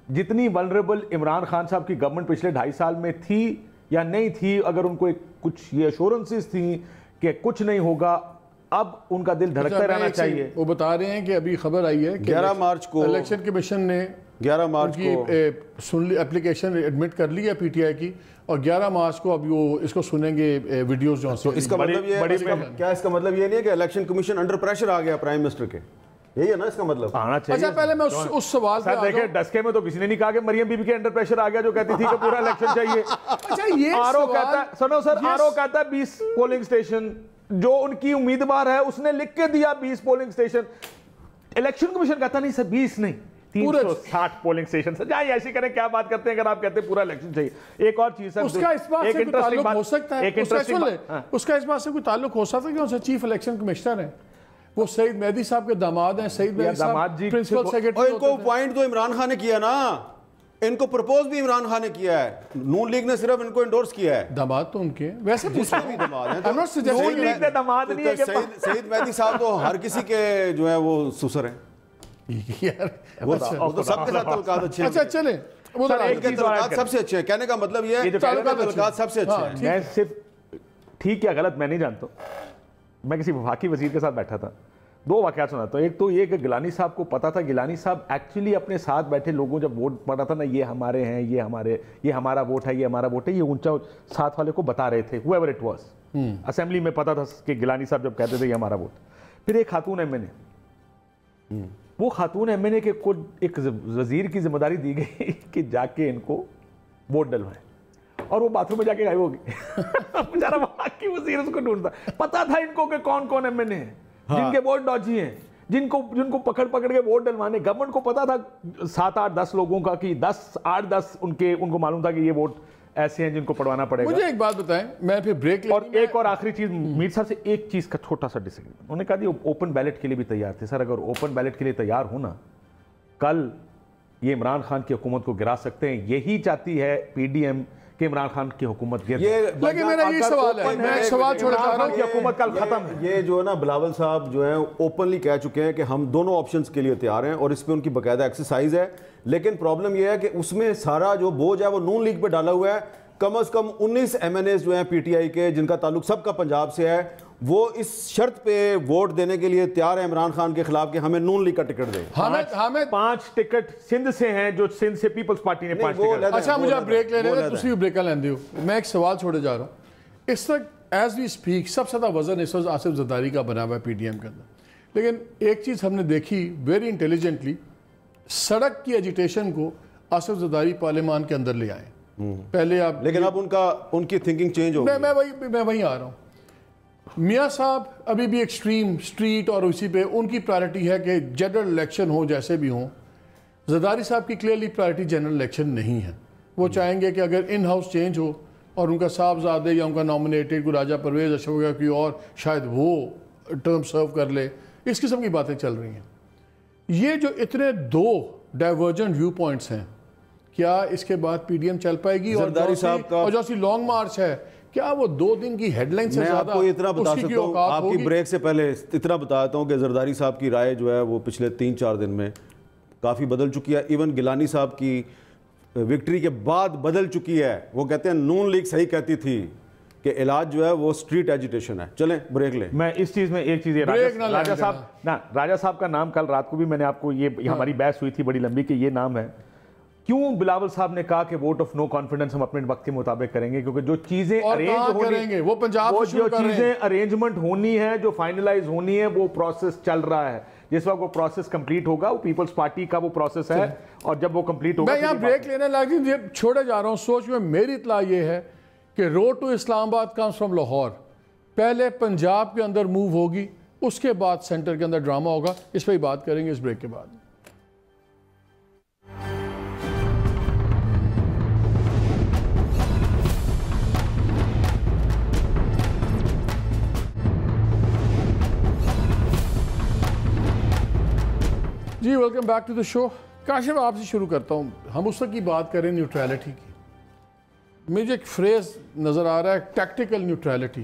[SPEAKER 8] جتنی ولنریبل عمران خان صاحب کی گورنمنٹ پچھلے 2.5 سال میں تھی یا نہیں تھی، اگر ان کو کچھ یہ ایشورنسز تھیں کہ کچھ نہیں ہوگا، اب ان کا دل دھڑکتا رہنا چاہیے.
[SPEAKER 6] وہ بتا رہے ہیں کہ ابھی خبر آئی ہے کہ
[SPEAKER 7] 11 مارچ کو
[SPEAKER 6] الیکشن کمیشن نے
[SPEAKER 7] 11 مارچ کو
[SPEAKER 6] سن لی اپلیکیشن ایڈمٹ کر لی ہے پی ٹی آئی کی، اور 11 مارچ کو اب وہ اس کو سنیں گے ویڈیوز جو
[SPEAKER 7] اس کا مطلب یہ کیا اس کا مطلب یہ نہیں ہے کہ الیکشن کمیشن انڈر پریشر آ گیا پرائم منسٹر کے؟ یہی ہے نا اس کا مطلب؟
[SPEAKER 8] آنا چاہیے.
[SPEAKER 6] اچھا پہلے میں اس سوال پہ
[SPEAKER 8] دیکھیں، ڈسکے میں تو کسی نے نہیں کہا کہ مریم بی بی کے انڈر پریشر آ گیا جو کہتی تھی کہ پورا الیکشن چاہیے.
[SPEAKER 6] اچھا یہ
[SPEAKER 8] آر او کہتا ہے، سنو سر، آر او کہتا ہے 20 پولنگ سٹیشن، جو ان کی امیدوار ہے اس نے لکھ کے دیا 20 پولنگ سٹیشن. الیکشن کمیشن کہتا نہیں سر 20 نہیں 360 پولنگ سٹیشن. سر جائیں ایسی کریں، کیا بات کرتے ہیں اگر آپ کہتے ہیں پورا الیکشن چاہیے. ایک اور چیز سر،
[SPEAKER 6] اس کا اس بات سے کوئی تعلق ہو سکتا ہے، اس کا اس بات سے کوئی تعلق ہو سکتا ہے کہ ان سے چیف الیکشن کمشنر ہیں، وہ سعید مہدی صاحب کے داماد ہیں. سعید مہدی صاحب پرنسپل سیکرٹری.
[SPEAKER 7] ان کو پوائنٹ تو عمران خان نے کیا نا، ان کو پرپوز بھی عمران خان نے کیا ہے، نون لیگ نے صرف ان کو انڈورس کیا ہے.
[SPEAKER 6] داماد تو ان کے ویسے
[SPEAKER 7] جس بھی داماد ہیں،
[SPEAKER 8] نون لیگ نے داماد نہیں ہے کہ
[SPEAKER 7] سعید مہدی صاحب تو ہر کسی کے جو ہے وہ سسر ہیں. وہ تو سب کے ساتھ تعلقات اچھے ہیں.
[SPEAKER 6] اچھا چلیں، وہ
[SPEAKER 7] تعلقات سب سے اچھے ہیں. کہنے کا مطلب یہ ہے تعلقات سب سے اچھے ہیں.
[SPEAKER 8] میں صرف ٹھیک یا غلط میں نہیں جانتا. میں کسی وفاقی وزیر کے ساتھ بیٹھا تھا، 2 واقعات سناتا ہوں. ایک تو یہ کہ گیلانی صاحب کو پتا تھا، گیلانی صاحب ایکچولی اپنے ساتھ بیٹھے لوگوں جب ووٹ پڑا تھا نا، یہ ہمارے ہیں، یہ ہمارا ووٹ ہے، یہ ہمارا ووٹ ہے، یہ اونچا ساتھ والے کو بتا رہے تھے، whoever it was. اسمبلی میں پتا تھا کہ گیلانی صاحب جب کہتے تھے یہ ہمارا ووٹ. پھر ایک خاتون ایم این اے، وہ خاتون ایم این اے کے کو ایک وزیر کی ذمہ داری دی گئی کہ جا کے ان کو ووٹ ڈلوائیں، اور وہ باتھ روم میں جا کے غائب ہو گئی. بیچارہ وفاقی وزیر اس کو ڈھونڈتا. پتا تھا ان کو کہ کون کون ایم این اے ہیں جن کے ووٹ ڈاجی ہیں، جن کو پکڑ کے ووٹ ڈلوانے. گورنمنٹ کو پتا تھا 7 8 10 لوگوں کا کہ 10 8 10 ان کو معلوم تھا کہ یہ ووٹ ایسے ہیں جن کو پڑھوانا پڑے گا.
[SPEAKER 6] مجھے ایک بات بتائیں، میں پھر بریک
[SPEAKER 8] اور ایک اور آخری چیز، میر صاحب سے ایک چیز کا چھوٹا سا ڈس ایگریمنٹ. انہوں نے کہا کہ اوپن بیلٹ کے لیے بھی تیار تھے. سر اگر اوپن بیلٹ کے لیے تیار ہونا، کل یہ عمران خان کی حکومت کو گرا سکتے ہیں. یہی چاہتی ہے پی ڈی ایم کہ عمران خان کی حکومت گر جائے.
[SPEAKER 6] لیکن میرا یہ سوال ہے، میں ایک سوال چھوڑ
[SPEAKER 8] عمران خان کی حکومت کل ختم ہے.
[SPEAKER 7] یہ جو ہے نا بلاول صاحب جو ہیں اوپنلی کہہ چکے ہیں کہ ہم دونوں آپشنز کے لیے تیار ہیں، اور اس پہ ان کی باقاعدہ ایکسرسائز ہے. لیکن پرابلم یہ ہے کہ اس میں سارا جو بوجھ ہے وہ نون لیگ پہ ڈالا ہوا ہے. کم از کم 19 ایم این ایز جو ہیں پی ٹی آئی کے، جن کا تعلق سب کا پنجاب سے ہے، وہ اس شرط پہ ووٹ دینے کے لیے تیار ہے عمران خان کے خلاف کہ ہمیں نون لیگ کا ٹکٹ دیں.
[SPEAKER 8] 5 ٹکٹ سندھ سے ہیں، جو سندھ سے پیپلز پارٹی نے 5 ٹکٹ.
[SPEAKER 6] اچھا مجھے بریک لینے دیں، دوسری بریکا لینے دیو. میں ایک سوال چھوڑے جا رہا ہوں. اس وقت ایز وی اسپیک سب سے زیادہ وزن اس وقت آصف زرداری کا بنا ہوا ہے پی ڈی ایم کے اندر. لیکن ایک چیز ہم نے دیکھی ویری انٹیلیجنٹلی، سڑک کی ایجیٹیشن کو آصف زرداری پارلیمان کے اندر لے آئے. پہلے آپ
[SPEAKER 7] لیکن اب ان کی تھنکنگ چینج ہو گئی.
[SPEAKER 6] میں وہیں آ رہا ہوں. میاں صاحب ابھی بھی ایکسٹریم اسٹریٹ اور اسی پہ ان کی پرائرٹی ہے کہ جنرل الیکشن ہو جیسے بھی ہوں. زرداری صاحب کی کلیئرلی پرائرٹی جنرل الیکشن نہیں ہے. وہ چاہیں گے کہ اگر ان ہاؤس چینج ہو اور ان کا صاحبزادے یا ان کا نامنیٹڈ کوئی راجہ پرویز اشرف یا کوئی اور شاید وہ ٹرم سرو کر لے, اس قسم کی باتیں چل رہی ہیں. یہ جو اتنے دو ڈائیورجنٹ ویو پوائنٹس ہیں, کیا اس کے بعد پی ڈی ایم چل پائے گی؟
[SPEAKER 7] زرداری صاحب کا
[SPEAKER 6] اور جو سی لانگ مارچ ہے, کیا وہ 2 دن کی ہیڈ لائن سے زیادہ
[SPEAKER 7] میں آپ کو اتنا بتا سکتا ہوں, آپ کی بریک سے پہلے اتنا بتاتا ہوں کہ زرداری صاحب کی رائے جو ہے وہ پچھلے 3-4 دن میں کافی بدل چکی ہے. ایون گیلانی صاحب کی وکٹری کے بعد بدل چکی ہے. وہ کہتے ہیں نون لیگ صحیح کہتی تھی کہ علاج جو ہے وہ اسٹریٹ ایجیٹیشن ہے. چلیں بریک لیں.
[SPEAKER 8] میں اس چیز میں ایک چیز, راجہ صاحب کا نام کل رات کو بھی میں نے آپ کو, یہ ہماری بحث ہوئی تھی بڑی لمبی کہ یہ نام ہے. کیوں بلاول صاحب نے کہا کہ ووٹ آف نو کانفیڈنس ہم اپنے وقت کے مطابق کریں گے, کیونکہ جو چیزیں ارینجمنٹ ہونی ہے, جو فائنلائز ہونی ہے, وہ پروسیس چل رہا ہے. جس وقت وہ پروسیس کمپلیٹ ہوگا, وہ پیپلز پارٹی کا وہ پروسیس ہے, اور جب وہ کمپلیٹ ہوگا.
[SPEAKER 6] میں یہاں بریک لینے لگی چھوڑے جا رہا ہوں. سوچ میں میری اطلاع یہ ہے کہ روڈ ٹو اسلام آباد کمز فرام لاہور. پہلے پنجاب کے اندر موو ہوگی, اس کے بعد سینٹر کے اندر ڈرامہ ہوگا. اس پہ ہی بات کریں گے اس بریک کے بعد. جی ویلکم بیک ٹو دا شو. کاشف آپ سے شروع کرتا ہوں. ہم اس وقت کی بات کریں نیوٹرلٹی کی. مجھے ایک فریز نظر آ رہا ہے, ٹیکٹیکل نیوٹرلٹی,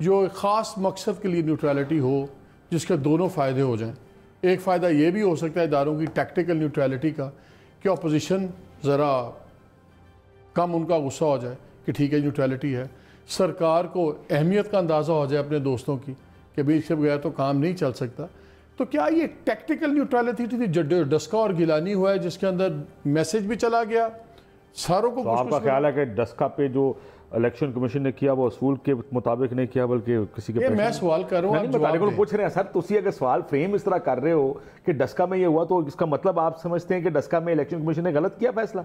[SPEAKER 6] جو ایک خاص مقصد کے لیے نیوٹرلٹی ہو جس کے دونوں فائدے ہو جائیں. ایک فائدہ یہ بھی ہو سکتا ہے اداروں کی ٹیکٹیکل نیوٹرلٹی کا کہ اپوزیشن ذرا کم ان کا غصہ ہو جائے کہ ٹھیک ہے نیوٹرلٹی ہے. سرکار کو اہمیت کا اندازہ ہو جائے اپنے دوستوں کی کہ بھی اس کے بغیر تو کام نہیں چل سکتا. تو کیا یہ ٹیکٹیکل نیوٹرلٹی تھی جو ڈسکا اور گیلانی ہوا ہے, جس کے اندر میسج بھی چلا گیا ساروں کو؟
[SPEAKER 8] آپ کا خیال ہے کہ ڈسکا پہ جو الیکشن کمیشن نے کیا وہ اصول کے مطابق نہیں کیا, بلکہ کسی کے
[SPEAKER 6] میں سوال کر رہا ہوں,
[SPEAKER 8] پوچھ رہے ہیں سر. تسی اگر سوال فریم اس طرح کر رہے ہو کہ ڈسکا میں یہ ہوا, تو اس کا مطلب آپ سمجھتے ہیں کہ ڈسکا میں الیکشن کمیشن نے غلط کیا فیصلہ؟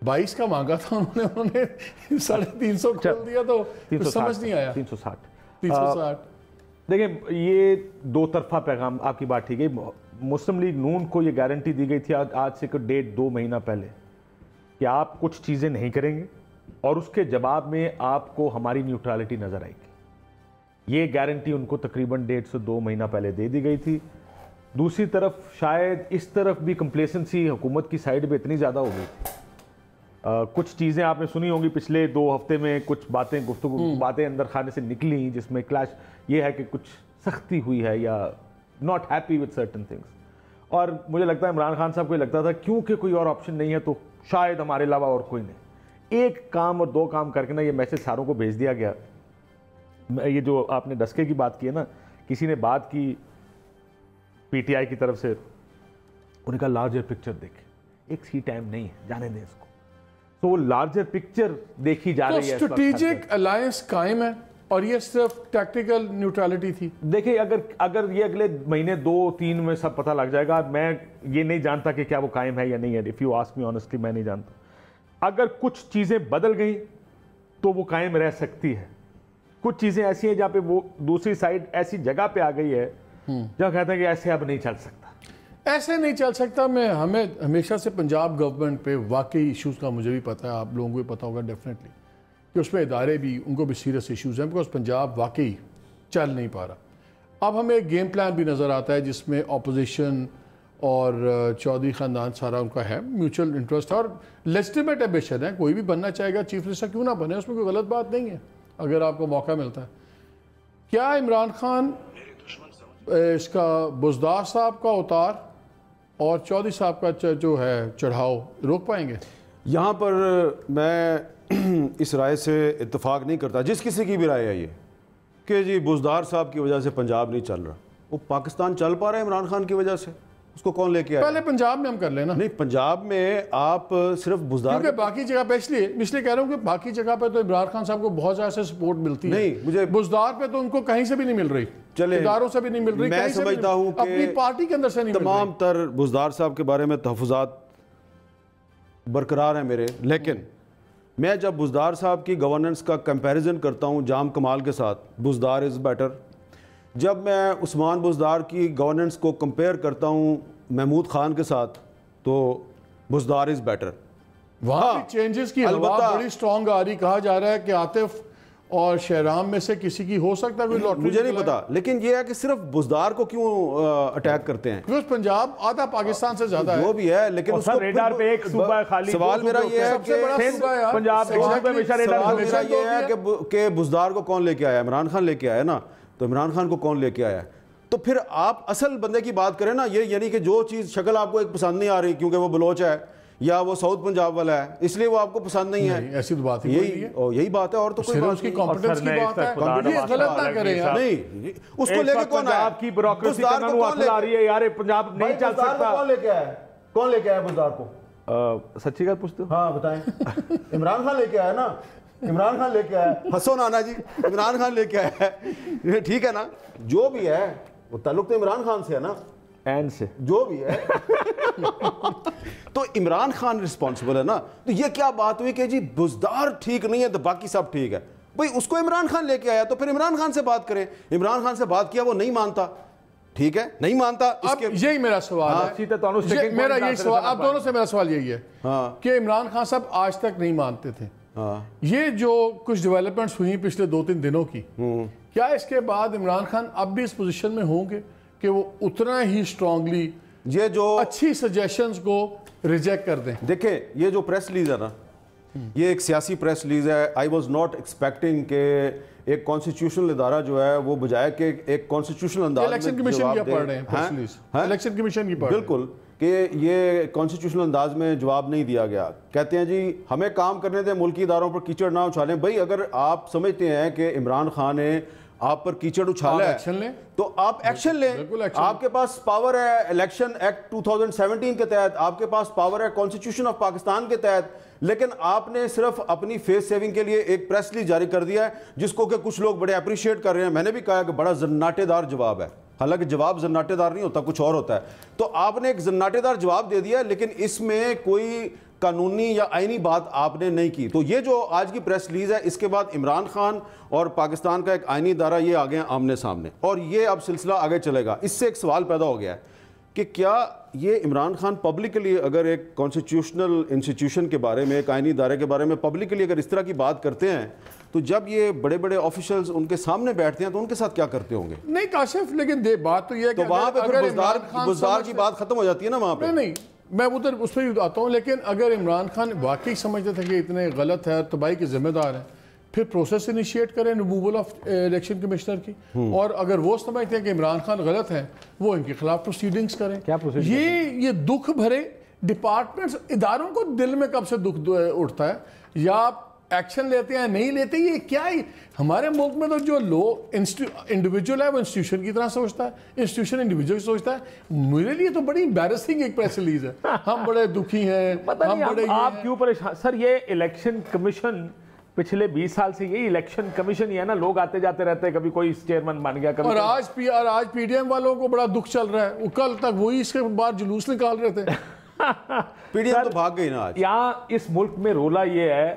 [SPEAKER 6] 22 کا مانگا تھا انہوں نے 350 کھول دیا, تو سمجھ نہیں آیا. 360.
[SPEAKER 8] دیکھیں یہ دو طرفہ پیغام, آپ کی بات ٹھیک ہے. مسلم لیگ نون کو یہ گارنٹی دی گئی تھی آج سے 1.5-2 مہینہ پہلے کہ آپ کچھ چیزیں نہیں کریں گے اور اس کے جواب میں آپ کو ہماری نیوٹرلٹی نظر آئے گی. یہ گارنٹی ان کو تقریباً 1.5 سے 2 مہینہ پہلے دے دی گئی تھی. دوسری طرف شاید اس طرف بھی کمپلیسنسی حکومت کی سائڈ پہ اتنی زیادہ ہو گئی تھی. کچھ چیزیں آپ نے سنی ہوں گی پچھلے 2 ہفتے میں, کچھ باتیں اندر خانے سے نکلی جس میں کلیش یہ ہے کہ کچھ سختی ہوئی ہے یا not happy with certain things. اور مجھے لگتا ہے عمران خان صاحب کو لگتا تھا کیونکہ کوئی اور آپشن نہیں ہے تو شاید ہمارے علاوہ اور کوئی نہیں. ایک کام اور 2 کام کر کے نا یہ میسج ساروں کو بھیج دیا گیا. یہ جو آپ نے ڈسکے کی بات کی ہے نا, کسی نے بات کی پی ٹی آئی کی طرف سے, انہوں نے کہا لارجر پکچر دیکھیں, ایک سی ٹائم نہیں ہے, جانے دیں اس کو. تو وہ لارجر پکچر دیکھی جا رہی ہے.
[SPEAKER 6] اسٹریٹجک الائنس قائم ہے اور یہ صرف ٹیکٹیکل نیوٹرلٹی تھی.
[SPEAKER 8] دیکھیں اگر یہ اگلے مہینے 2-3 میں سب پتہ لگ جائے گا. میں یہ نہیں جانتا کہ کیا وہ قائم ہے یا نہیں ہے. If you ask me honestly میں نہیں جانتا. اگر کچھ چیزیں بدل گئیں تو وہ قائم رہ سکتی ہے. کچھ چیزیں ایسی ہیں جہاں پہ وہ دوسری سائڈ ایسی جگہ پہ آ گئی ہے جہاں کہتے ہیں کہ ایسے اب نہیں چل سکتا.
[SPEAKER 6] ایسے نہیں چل سکتا. ہمیں ہمیشہ سے پنجاب گورنمنٹ پہ واقعی ایشوز کا مجھے بھی پتہ ہے, آپ لوگوں کو بھی پتہ ہوگا ڈیفینیٹلی, کہ اس میں ادارے بھی ان کو بھی سیریس ایشوز ہیں بیکاز پنجاب واقعی چل نہیں پا رہا. اب ہمیں ایک گیم پلان بھی نظر آتا ہے جس میں اپوزیشن اور چودھری خاندان سارا ان کا ہے میوچل انٹرسٹ اور لیجٹیمیٹ ایمبیشن ہے. کوئی بھی بننا چاہے گا چیف منسٹر کیوں نہ بنے, اس میں کوئی غلط بات نہیں ہے اگر آپ کو موقع ملتا ہے. کیا عمران خان اس کا بزدار صاحب کا اتار اور چودھری صاحب کا جو ہے چڑھاؤ روک پائیں گے؟
[SPEAKER 7] یہاں پر میں اس رائے سے اتفاق نہیں کرتا, جس کسی کی بھی رائے ہے یہ کہ جی بزدار صاحب کی وجہ سے پنجاب نہیں چل رہا. وہ پاکستان چل پا رہا ہے عمران خان کی وجہ سے, اس کو کون لے کے آیا؟
[SPEAKER 6] پہلے پنجاب میں ہم کر لینا.
[SPEAKER 7] نہیں, پنجاب میں آپ صرف بزدار,
[SPEAKER 6] کیونکہ باقی جگہ پہ اس لیے کہہ رہا ہوں کہ باقی جگہ پہ تو عمران خان صاحب کو بہت زیادہ سے سپورٹ ملتی ہے. نہیں, مجھے بزدار پہ تو ان کو کہیں سے بھی نہیں مل رہی, اداروں سے بھی نہیں مل رہی,
[SPEAKER 7] میں سمجھتا ہوں کہ
[SPEAKER 6] اپنی پارٹی کے اندر سے نہیں مل رہی.
[SPEAKER 7] تمام تر بزدار صاحب کے بارے میں تحفظات برقرار ہیں میرے، لیکن میں جب بزدار صاحب کی گورننس کا کمپیریزن کرتا ہوں جام کمال کے ساتھ، بزدار از بیٹر. جب میں عثمان بزدار کی گورننس کو کمپیئر کرتا ہوں محمود خان کے ساتھ تو بزدار از بیٹر.
[SPEAKER 6] وہاں بھی چینجز کی ہوا بڑی سٹرونگ آ رہی. کہا جا رہا ہے کہ عاطف اور شہرام میں سے کسی کی ہو سکتا ہے کوئی لاٹری.
[SPEAKER 7] مجھے نہیں پتا، لیکن یہ ہے کہ صرف بزدار کو کیوں اٹیک کرتے ہیں؟
[SPEAKER 6] کیونکہ پنجاب آدھا پاکستان سے زیادہ ہے.
[SPEAKER 7] جو بھی ہے، لیکن اس کو
[SPEAKER 8] ریڈار پہ ایک صوبہ خالی.
[SPEAKER 7] سوال میرا یہ ہے کہ
[SPEAKER 8] پنجاب
[SPEAKER 7] میرا یہ ہے کہ بزدار کو کون لے کے آیا؟ عمران خان لے کے آیا نا. تو عمران خان کو کون لے کے آیا؟ تو پھر آپ اصل بندے کی بات کریں نا. یہ یعنی کہ جو چیز شکل آپ کو ایک پسند نہیں آ رہی کیونکہ وہ بلوچ ہے یا وہ ساؤتھ پنجاب والا ہے، اس لیے وہ آپ کو پسند نہیں ہے.
[SPEAKER 6] ایسی تو بات
[SPEAKER 7] یہی بات ہے، اور تو کوئی
[SPEAKER 6] اس کی کمپیٹنس کی بات ہے. یہ غلط نہ کریں یار.
[SPEAKER 7] نہیں، اس کو لے کے کون آیا؟
[SPEAKER 8] آپ کی بیوروکریسی کا نام اخلا آ رہی ہے یار. پنجاب نہیں چل سکتا.
[SPEAKER 7] کون لے کے آیا؟ کون لے کے آیا بزدار کو؟
[SPEAKER 8] سچی بات پوچھتے ہو؟
[SPEAKER 7] ہاں بتائیں. عمران خان لے کے آیا نا. عمران خان لے کے آیا. ہنسو نانا جی، عمران خان لے کے آیا ہے. ٹھیک ہے نا، جو بھی ہے وہ تعلق تو عمران خان سے ہے نا.
[SPEAKER 8] این سے
[SPEAKER 7] جو بھی ہے تو عمران خان رسپانسبل ہے نا. تو یہ کیا بات ہوئی کہ جی بزدار ٹھیک نہیں ہے تو باقی سب ٹھیک ہے؟ بھئی اس کو عمران خان لے کے آیا تو پھر عمران خان سے بات کریں. عمران خان سے بات کیا، وہ نہیں مانتا. ٹھیک ہے، نہیں مانتا.
[SPEAKER 6] اب یہی میرا سوال ہے. میرا یہی سوال آپ دونوں سے، میرا سوال یہی ہے کہ عمران خان صاحب آج تک نہیں مانتے تھے. یہ جو کچھ ڈیولپمنٹس ہوئی پچھلے 2-3 دنوں کی، کیا اس کے بعد عمران خان اب بھی اس پوزیشن میں ہوں گے کہ وہ اتنا ہی سٹرونگلی
[SPEAKER 7] یہ جو
[SPEAKER 6] اچھی سجیشنز کو ریجیکٹ کر دیں؟
[SPEAKER 7] دیکھیں، یہ جو پریس ریلیز ہے نا، یہ ایک سیاسی پریس ریلیز ہے. آئی واز ناٹ ایکسپیکٹنگ کہ ایک کانسٹیٹیوشنل ادارہ جو ہے وہ بجائے کہ ایک کانسٹیٹیوشنل انداز میں
[SPEAKER 6] الیکشن کمیشن کی پڑھ رہے ہیں پریس ریلیز. الیکشن کمیشن کی پڑھ رہے ہیں
[SPEAKER 7] بالکل، کہ یہ کانسٹیٹیوشنل انداز میں جواب نہیں دیا گیا. کہتے ہیں جی ہمیں کام کرنے دیں، ملکی اداروں پر کیچڑ نہ اچھالیں. بھائی اگر آپ سمجھتے ہیں کہ عمران خان نے آپ پر کیچڑ اچھالا ہے تو آپ ایکشن لیں. آپ کے پاس پاور ہے الیکشن ایکٹ 2017 کے تحت، آپ کے پاس پاور ہے کانسٹیٹیوشن آف پاکستان کے تحت، لیکن آپ نے صرف اپنی فیس سیونگ کے لیے ایک پریس ریلیز جاری کر دیا ہے جس کو کہ کچھ لوگ بڑے اپریشیٹ کر رہے ہیں. میں نے بھی کہا کہ بڑا زناٹے دار جواب ہے، حالانکہ جواب زناٹے دار نہیں ہوتا، کچھ اور ہوتا ہے. تو آپ نے ایک زناٹے دار جواب دے دیا، لیکن اس میں کوئی قانونی یا آئینی بات آپ نے نہیں کی. تو یہ جو آج کی پریس ریلیز ہے، اس کے بعد عمران خان اور پاکستان کا ایک آئینی ادارہ یہ آگے ہیں آمنے سامنے، اور یہ اب سلسلہ آگے چلے گا. اس سے ایک سوال پیدا ہو گیا ہے کہ کیا یہ عمران خان پبلکلی اگر ایک کانسٹیٹیوشنل انسٹیٹیوشن کے بارے میں، ایک آئینی ادارے کے بارے میں پبلکلی اگر اس طرح کی بات کرتے ہیں تو جب یہ بڑے بڑے آفیشلز ان کے سامنے بیٹھتے ہیں تو ان کے ساتھ کیا کرتے ہوں گے؟
[SPEAKER 6] نہیں کاشف، لیکن بات تو یہ ہے کہ
[SPEAKER 7] وہاں پہ بزدار کی بات ختم ہو جاتی ہے نا وہاں پہ. نہیں
[SPEAKER 6] میں ادھر اس پہ ہی آتا ہوں. لیکن اگر عمران خان واقعی سمجھتے تھے کہ اتنے غلط ہے تباہی کے ذمہ دار ہیں، پھر پروسیس انیشیٹ کریں ریموول آف الیکشن کمشنر کی. اور اگر وہ سمجھتے ہیں کہ عمران خان غلط ہیں، وہ ان کے خلاف پروسیڈنگز کریں. یہ دکھ بھرے ڈپارٹمنٹس اداروں کو دل میں کب سے دکھ اٹھتا ہے؟ یا آپ ایکشن لیتے ہیں نہیں لیتے؟ یہ کیا ہے ہمارے ملک میں؟ تو جو لو انڈیویجول ہے وہ انسٹیٹیوشن کی طرح سوچتا ہے، انسٹیٹیوشن انڈیویجول سوچتا ہے. میرے لیے تو بڑی امبیرسنگ ایک پریس ریلیز ہے. ہم بڑے دکھی ہیں، ہم بڑے
[SPEAKER 8] آپ کیوں پریشان؟ سر یہ الیکشن کمیشن پچھلے 20 سال سے یہی الیکشن کمیشن ہی ہے نا. لوگ آتے جاتے رہتے ہیں، کبھی کوئی چیئرمین بن گیا،
[SPEAKER 6] اور آج پی ڈی ایم والوں کو بڑا دکھ چل رہا ہے. کل تک وہی اس کے بعد جلوس نکال رہے تھے.
[SPEAKER 7] پی ڈی ایم تو بھاگ گئی نا. آج
[SPEAKER 8] یہاں اس ملک میں رولا یہ ہے،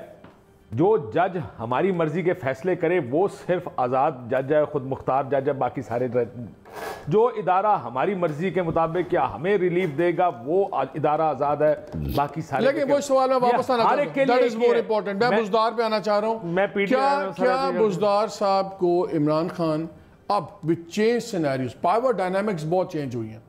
[SPEAKER 8] جو جج ہماری مرضی کے فیصلے کرے وہ صرف آزاد جج ہے، خود مختار جج ہے. باقی سارے جو ادارہ ہماری مرضی کے مطابق کیا ہمیں ریلیف دے گا وہ ادارہ آزاد ہے. باقی سارے
[SPEAKER 6] لیکن وہ سوال میں واپس آنا چاہتا ہوں. That is more important. میں بزدار پہ آنا چاہ رہا ہوں. کیا بزدار صاحب کو عمران خان اب with change scenarios، power dynamics بہت چینج ہوئی ہیں.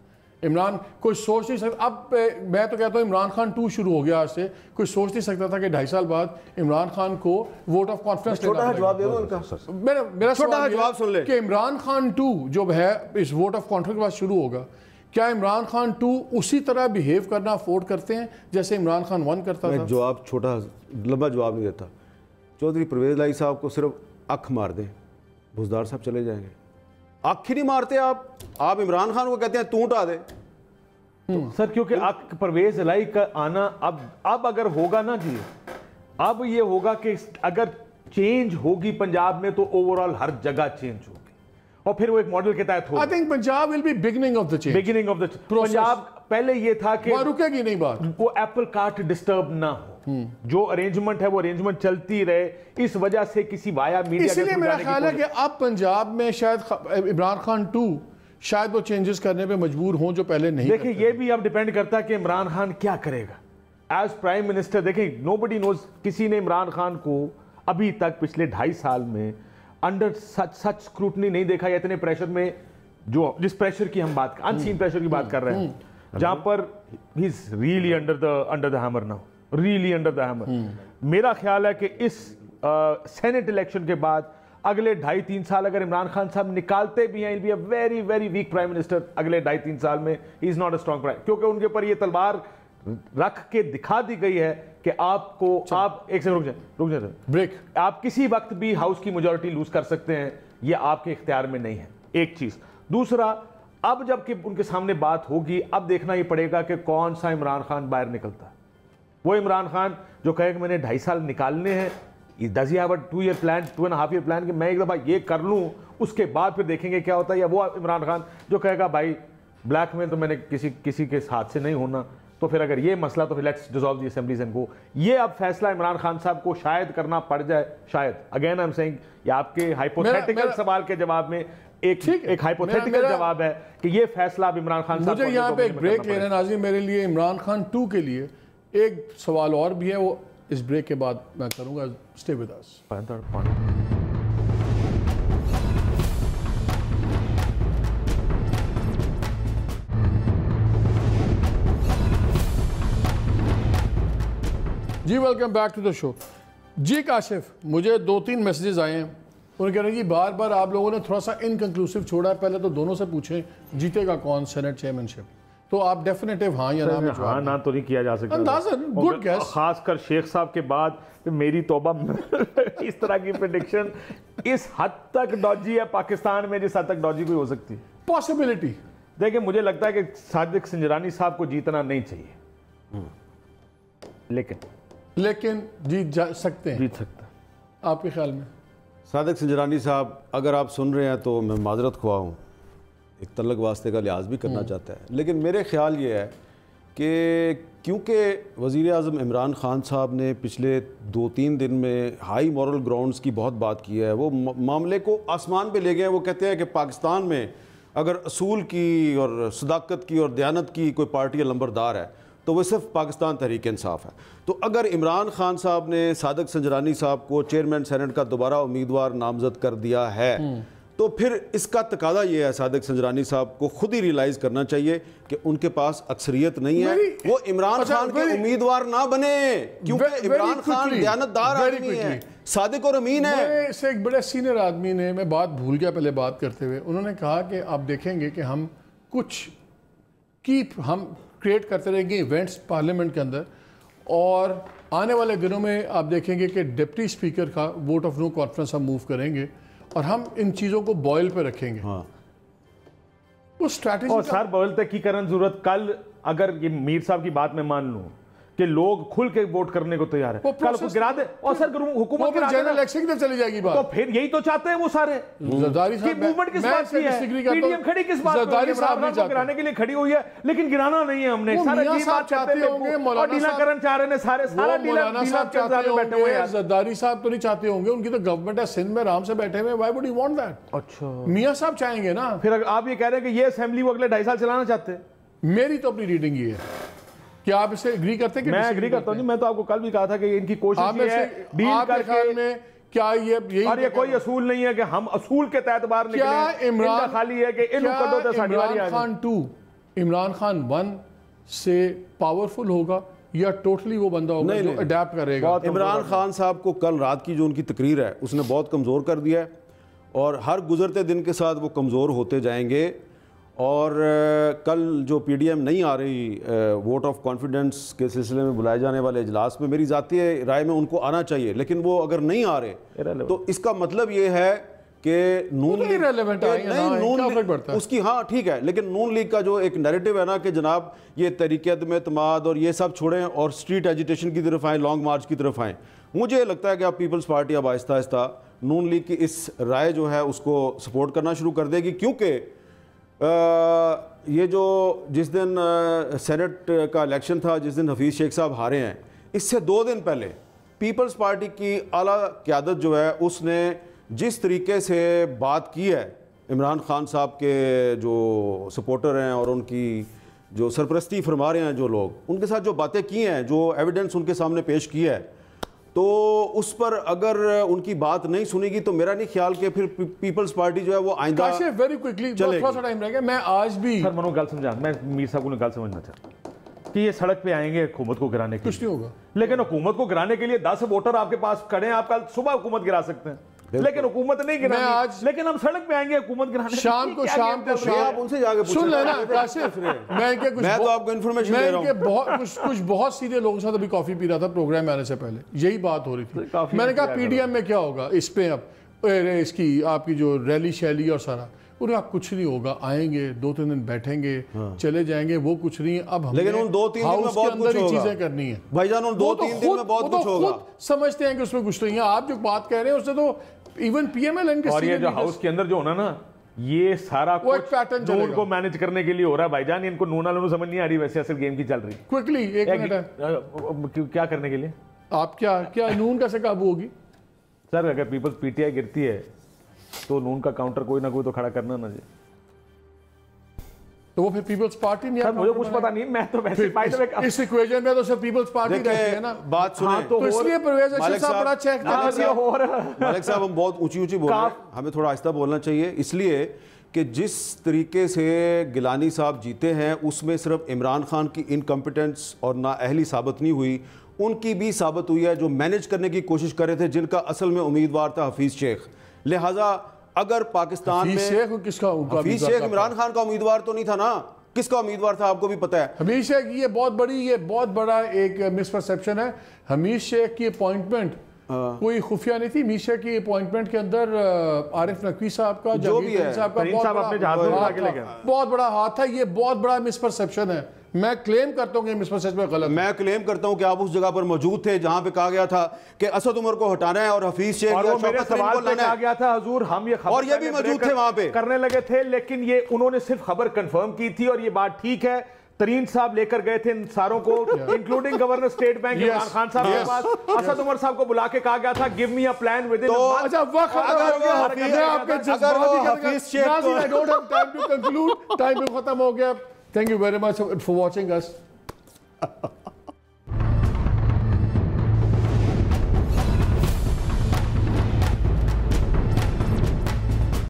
[SPEAKER 6] عمران کوئی سوچ نہیں سکتا. اب میں تو کہتا ہوں عمران خان 2 شروع ہو گیا آج سے. کوئی سوچ نہیں سکتا تھا کہ 2.5 سال بعد عمران خان کو ووٹ آف کانفیڈنس
[SPEAKER 7] چھوٹا جواب دے دو ان کا.
[SPEAKER 6] میرا چھوٹا جواب سن لے کہ عمران خان 2 جو ہے اس ووٹ آف کانفیڈنس کے بعد شروع ہوگا، کیا عمران خان 2 اسی طرح بیہیو کرنا افورڈ کرتے ہیں جیسے عمران خان 1 کرتا تھا؟
[SPEAKER 7] میں جواب چھوٹا لمبا جواب نہیں دیتا. چودھری پرویز الہی صاحب کو صرف اکھ مار دیں، بزدار صاحب چلے جائیں گے. اکھ ہی نہیں مارتے آپ عمران خان کو کہتے ہیں تو اٹھا دے.
[SPEAKER 8] سر کیونکہ پرویز الہی کا آنا اب اگر ہوگا نا جی، اب یہ ہوگا کہ اگر چینج ہوگی پنجاب میں تو اوورال ہر جگہ چینج ہوگی، اور پھر وہ ایک ماڈل کے تحت ہوگا.
[SPEAKER 6] I think Punjab will be beginning of the change.
[SPEAKER 8] Beginning of the پہلے یہ تھا کہ
[SPEAKER 6] رکے گی نہیں بات,
[SPEAKER 8] وہ ایپل کارٹ ڈسٹرب نہ ہو, جو ارینجمنٹ ہے وہ ارینجمنٹ چلتی رہے, اس وجہ سے کسی وایا میڈیا.
[SPEAKER 6] اس لیے میرا خیال ہے کہ اب پنجاب میں شاید عمران خان 2 شاید وہ چینجز کرنے پہ مجبور ہوں جو پہلے نہیں.
[SPEAKER 8] دیکھیں یہ بھی اب ڈیپینڈ کرتا ہے کہ عمران خان کیا کرے گا ایز پرائم منسٹر. دیکھیں nobody knows, کسی نے عمران خان کو ابھی تک پچھلے 2.5 سال میں انڈر سچ اسکروٹنی نہیں دیکھا, یا اتنے پریشر میں, جو جس پریشر کی ہم بات ان سین پریشر کی بات کر رہے ہیں, جہاں پر he is really under the hammer now, really under the hammer. میرا خیال ہے کہ اس سینٹ الیکشن کے بعد اگلے 2.5-3 سال اگر عمران خان صاحب نکالتے بھی ہیں, we very very weak prime minister اگلے 2.5-3 سال میں. He is not a strong prime, کیونکہ ان کے اوپر یہ تلوار رکھ کے دکھا دی گئی ہے کہ آپ کو, آپ ایک سے رک جائیں
[SPEAKER 6] بریک,
[SPEAKER 8] آپ کسی وقت بھی ہاؤس کی میجورٹی لوز کر سکتے ہیں, یہ آپ کے اختیار میں نہیں ہے, ایک چیز. دوسرا, اب جب کہ ان کے سامنے بات ہوگی, اب دیکھنا یہ پڑے گا کہ کون سا عمران خان باہر نکلتا ہے. وہ عمران خان جو کہے کہ میں نے 2.5 سال نکالنے ہیں, does he have a 2-year plan, 2.5 year plan, کہ میں ایک دفعہ یہ کر لوں اس کے بعد پھر دیکھیں گے کیا ہوتا ہے. یا وہ عمران خان جو کہے گا بھائی بلیک میں تو میں نے کسی کے ساتھ سے نہیں ہونا, تو پھر اگر یہ مسئلہ تو پھر let's dissolve the assemblies and go. یہ اب فیصلہ عمران خان صاحب کو شاید کرنا پڑ جائے, شاید. اگین آئی ایم سیئنگ, یہ آپ کے ہائپوتھیٹیکل سوال کے جواب میں ایک ہائپوتھیٹیکل جواب ہے کہ یہ فیصلہ اب عمران خان صاحب.
[SPEAKER 6] مجھے یہاں پہ ایک بریک لینا ناظرین, میرے لیے عمران خان 2 کے لیے ایک سوال اور بھی ہے, وہ اس بریک کے بعد میں کروں گا. Stay with us. جی welcome back to the show. جی کاشف, مجھے 2-3 میسیجز آئے ہیں, انہوں نے کہہ رہے ہیں کہ بار بار آپ لوگوں نے تھوڑا سا انکنکلوسیو چھوڑا ہے, پہلے تو دونوں سے پوچھیں جیتے گا کون سینٹ چیئرمین شپ. تو آپ ڈیفینیٹو ہاں یا نا میں جواب,
[SPEAKER 8] ہاں نا تو نہیں کیا جا سکتا
[SPEAKER 6] اندازن. گڈ گیس,
[SPEAKER 8] خاص کر شیخ صاحب کے بعد میری توبہ, اس طرح کی پریڈکشن اس حد تک ڈاجی ہے پاکستان میں جس حد تک ڈاجی کوئی ہو سکتی ہے.
[SPEAKER 6] پاسبلٹی.
[SPEAKER 8] دیکھیں مجھے لگتا ہے کہ صادق سنجرانی صاحب کو جیتنا نہیں چاہیے,
[SPEAKER 6] لیکن جیت جا سکتے ہیں,
[SPEAKER 8] جیت سکتا ہے.
[SPEAKER 6] آپ کے خیال میں
[SPEAKER 7] صادق سنجرانی صاحب اگر آپ سن رہے ہیں تو میں معذرت خواہ ہوں, ایک تعلق واسطے کا لحاظ بھی کرنا چاہتا ہے, لیکن میرے خیال یہ ہے کہ کیونکہ وزیر اعظم عمران خان صاحب نے پچھلے 2-3 دن میں ہائی مورل گراؤنڈز کی بہت بات کی ہے, وہ معاملے کو آسمان پہ لے گئے. وہ کہتے ہیں کہ پاکستان میں اگر اصول کی اور صداقت کی اور دیانت کی کوئی پارٹی یا لمبردار ہے تو وہ صرف پاکستان تحریک انصاف ہے. تو اگر عمران خان صاحب نے صادق سنجرانی صاحب کو چیئرمین سینٹ کا دوبارہ امیدوار نامزد کر دیا ہے, تو پھر اس کا تقاضا یہ ہے صادق سنجرانی صاحب کو خود ہی ریلائز کرنا چاہیے کہ ان کے پاس اکثریت نہیں ہے, وہ عمران خان کے امیدوار نہ بنے, کیونکہ عمران خان دیانتدار آدمی ہے, صادق اور امین ہے.
[SPEAKER 6] میں سے ایک بڑے سینئر آدمی نے, میں بات بھول گیا پہلے بات کرتے ہوئے, انہوں نے کہا کہ آپ دیکھیں گے کہ ہم کچھ ہم کریٹ کرتے رہیں گے ایونٹس پارلیمنٹ کے اندر, اور آنے والے دنوں میں آپ دیکھیں گے کہ ڈپٹی اسپیکر کا ووٹ آف نو کانفرنس ہم موو کریں گے, اور ہم ان چیزوں کو بوائل پہ رکھیں گے. وہ اسٹریٹجی,
[SPEAKER 8] اور سر بوائل تک کی کرن ضرورت. کل اگر یہ میر صاحب کی بات میں مان لوں کہ لوگ کھل کے ووٹ کرنے کو تیار ہے, کل کو گرا دے, اور سر حکومت
[SPEAKER 6] جنرل الیکشن کی چلی جائے گی بات,
[SPEAKER 8] تو پھر یہی تو چاہتے ہیں وہ سارے.
[SPEAKER 6] زرداری صاحب
[SPEAKER 8] موومنٹ کس بات کی ہے, پی ڈی ایم کھڑی کس بات پر ہے, عمران خان کو گرانے کے لیے کھڑی ہوئی ہے, لیکن گرانا نہیں ہے ہم نے. سارے جی بات چاہتے ہوں گے, اور ڈیلا کرن چاہ رہے ہیں, سارا ڈیلا بیٹھے ہوئے ہیں.
[SPEAKER 6] زرداری صاحب تو نہیں چاہتے ہوں گے, ان کی تو گورنمنٹ ہے سندھ میں آرام سے بیٹھے ہوئے, Y would you want that.
[SPEAKER 8] اچھا,
[SPEAKER 6] میاں صاحب چاہیں گے نا.
[SPEAKER 8] پھر آپ یہ کہہ رہے ہیں کہ یہ اسمبلی وہ اگلے 2.5 سال چلانا چاہتے ہیں.
[SPEAKER 6] میری تو اپنی ریڈنگ یہ ہے. کیا آپ اسے اگری کرتے ہیں؟
[SPEAKER 8] میں اگری کرتا ہوں. میں تو آپ کو کل بھی کہا تھا کہ ان کی کوشش یہ ہے ڈیل کر کے,
[SPEAKER 6] کیا یہ
[SPEAKER 8] اور یہ کوئی اصول نہیں ہے کہ ہم اصول کے تحت باہر نکلیں.
[SPEAKER 6] عمران
[SPEAKER 8] خالی ہے کہ ان کو دو ساڑھی والی آ
[SPEAKER 6] خان 2 عمران خان 1 سے پاورفل ہوگا یا ٹوٹلی وہ بندہ ہوگا جو اڈیپٹ کرے گا؟
[SPEAKER 7] عمران خان صاحب کو کل رات کی جو ان کی تقریر ہے اس نے بہت کمزور کر دیا ہے, اور ہر گزرتے دن کے ساتھ وہ کمزور ہوتے جائیں گے. اور کل جو پی ڈی ایم نہیں آ رہی ووٹ آف کانفیڈنس کے سلسلے میں بلائے جانے والے اجلاس میں, میری ذاتی رائے میں ان کو آنا چاہیے, لیکن وہ اگر نہیں آ رہے تو اس کا مطلب یہ ہے کہ نون لیگ اس کی, ہاں ٹھیک ہے, لیکن نون لیگ کا جو ایک نیریٹو ہے نا کہ جناب یہ تحریک عدم اعتماد اور یہ سب چھوڑیں اور اسٹریٹ ایجیٹیشن کی طرف آئیں, لانگ مارچ کی طرف آئیں. مجھے لگتا ہے کہ اب پیپلز پارٹی اب آہستہ آہستہ نون لیگ کی اس رائے جو ہے اس کو سپورٹ کرنا شروع کر دے گی, کیونکہ یہ جو جس دن سینٹ کا الیکشن تھا، جس دن حفیظ شیخ صاحب ہارے ہیں، اس سے 2 دن پہلے پیپلز پارٹی کی اعلیٰ قیادت جو ہے اس نے جس طریقے سے بات کی ہے عمران خان صاحب کے جو سپورٹر ہیں اور ان کی جو سرپرستی فرما رہے ہیں جو لوگ، ان کے ساتھ جو باتیں کی ہیں، جو ایویڈنس ان کے سامنے پیش کیا ہے، تو اس پر اگر ان کی بات نہیں سنے گی تو میرا نہیں خیال کہ پھر پیپلز پارٹی جو ہے وہ آئندہ
[SPEAKER 6] ویری کوئکلی تھوڑا سا ٹائم رہ گیا. میں آج بھی
[SPEAKER 8] سر منو گل سمجھا، میں میر صاحب کو گل سمجھنا چاہتا ہوں کہ یہ سڑک پہ آئیں گے حکومت کو گرانے کے لیے،
[SPEAKER 6] کچھ نہیں ہوگا،
[SPEAKER 8] لیکن حکومت کو گرانے کے لیے 10 ووٹر آپ کے پاس کھڑے ہیں، آپ کل صبح حکومت گرا سکتے ہیں، لیکن حکومت نہیں گرانی، لیکن ہم سڑک پہ آئیں گے حکومت گرانے
[SPEAKER 6] شام کو
[SPEAKER 7] آپ ان سے جا کے
[SPEAKER 6] سن لینا کاشف.
[SPEAKER 7] میں تو آپ کو انفارمیشن دے رہا ہوں.
[SPEAKER 6] کچھ بہت سیدھے لوگوں کے ساتھ ابھی کافی پی رہا تھا پروگرام میں آنے سے پہلے، یہی بات ہو رہی تھی. میں نے کہا پی ڈی ایم میں کیا ہوگا اس پہ، اب اس کی آپ کی جو ریلی شیلی اور سارا، انہیں آپ کچھ نہیں ہوگا، آئیں گے 2-3 دن بیٹھیں گے چلے جائیں گے، وہ کچھ نہیں. اب ہم
[SPEAKER 7] لیکن ان 2-3 دن میں بہت کچھ ہوگا،
[SPEAKER 6] چیزیں کرنی ہیں
[SPEAKER 7] بھائی جان، ان 2-3 دن میں بہت کچھ ہوگا.
[SPEAKER 6] سمجھتے ہیں کہ اس میں کچھ نہیں ہے. آپ جو بات کہہ رہے ہیں اس سے تو even P M L N کے
[SPEAKER 8] اور یہ جو ہاؤس کے اندر جو ہونا نا، یہ سارا کچھ نون کو مینج کرنے کے لیے ہو رہا ہے بھائی جان. ان کو نون والوں سمجھ نہیں آ رہی ویسے اصل گیم کی چل رہی.
[SPEAKER 6] کوئکلی 1 منٹ ہے،
[SPEAKER 8] کیا کرنے کے لیے
[SPEAKER 6] آپ کیا نون کیسے قابو ہوگی
[SPEAKER 8] سر؟ اگر پیپلز پی ٹی آئی گرتی ہے تو نون کا کاؤنٹر کوئی نہ کوئی تو کھڑا کرنا نا جی.
[SPEAKER 6] تو وہ پھر پیپلز پارٹی نہیں ہے.
[SPEAKER 8] مجھے کچھ پتا نہیں، میں تو ویسے
[SPEAKER 6] اس ایکویشن میں تو صرف پیپلز پارٹی رہتی ہے نا.
[SPEAKER 7] بات سنیں
[SPEAKER 6] تو اس لیے پرویز اکشن صاحب بڑا چیک
[SPEAKER 7] مالک صاحب ہم بہت اونچی بول رہے ہیں، ہمیں تھوڑا آہستہ بولنا چاہیے، اس لیے کہ جس طریقے سے گیلانی صاحب جیتے ہیں اس میں صرف عمران خان کی انکمپیٹنس اور نااہلی ثابت نہیں ہوئی، ان کی بھی ثابت ہوئی ہے جو مینج کرنے کی کوشش کر رہے تھے، جن کا اصل میں امیدوار تھا حفیظ شیخ. لہٰذا اگر پاکستان میں حفیظ شیخ عمران خان کا امیدوار تو نہیں تھا نا، کس کا امیدوار تھا آپ کو بھی پتا ہے.
[SPEAKER 6] حمید شیخ یہ بہت بڑا ایک مس پرسیپشن ہے. حمید شیخ کی اپوائنٹمنٹ کوئی خفیہ نہیں تھی. حمید شیخ کی اپوائنٹمنٹ کے اندر عارف نقوی صاحب کا،
[SPEAKER 7] جو بھی ہے،
[SPEAKER 6] بہت بڑا ہاتھ تھا. یہ بہت بڑا مس پرسیپشن ہے. میں کلیم کرتا ہوں کہ مس پرسیپشن غلط.
[SPEAKER 7] میں کلیم کرتا ہوں کہ آپ اس جگہ پر موجود تھے جہاں پہ کہا گیا تھا کہ اسد عمر کو ہٹانا ہے اور حفیظ شیخ
[SPEAKER 8] اور میرے سوال پہ کہا گیا تھا حضور ہم یہ خبر،
[SPEAKER 7] اور یہ بھی موجود تھے وہاں پہ
[SPEAKER 8] کرنے لگے تھے، لیکن یہ انہوں نے صرف خبر کنفرم کی تھی اور یہ بات ٹھیک ہے. ترین صاحب لے کر گئے تھے ان ساروں کو، including governor state bank Imran Khan صاحب کے پاس. اسد عمر صاحب کو بلا کے کہا گیا تھا give me a plan within a month.
[SPEAKER 6] اچھا وقت ختم ہو گیا. Thank you very much for watching us.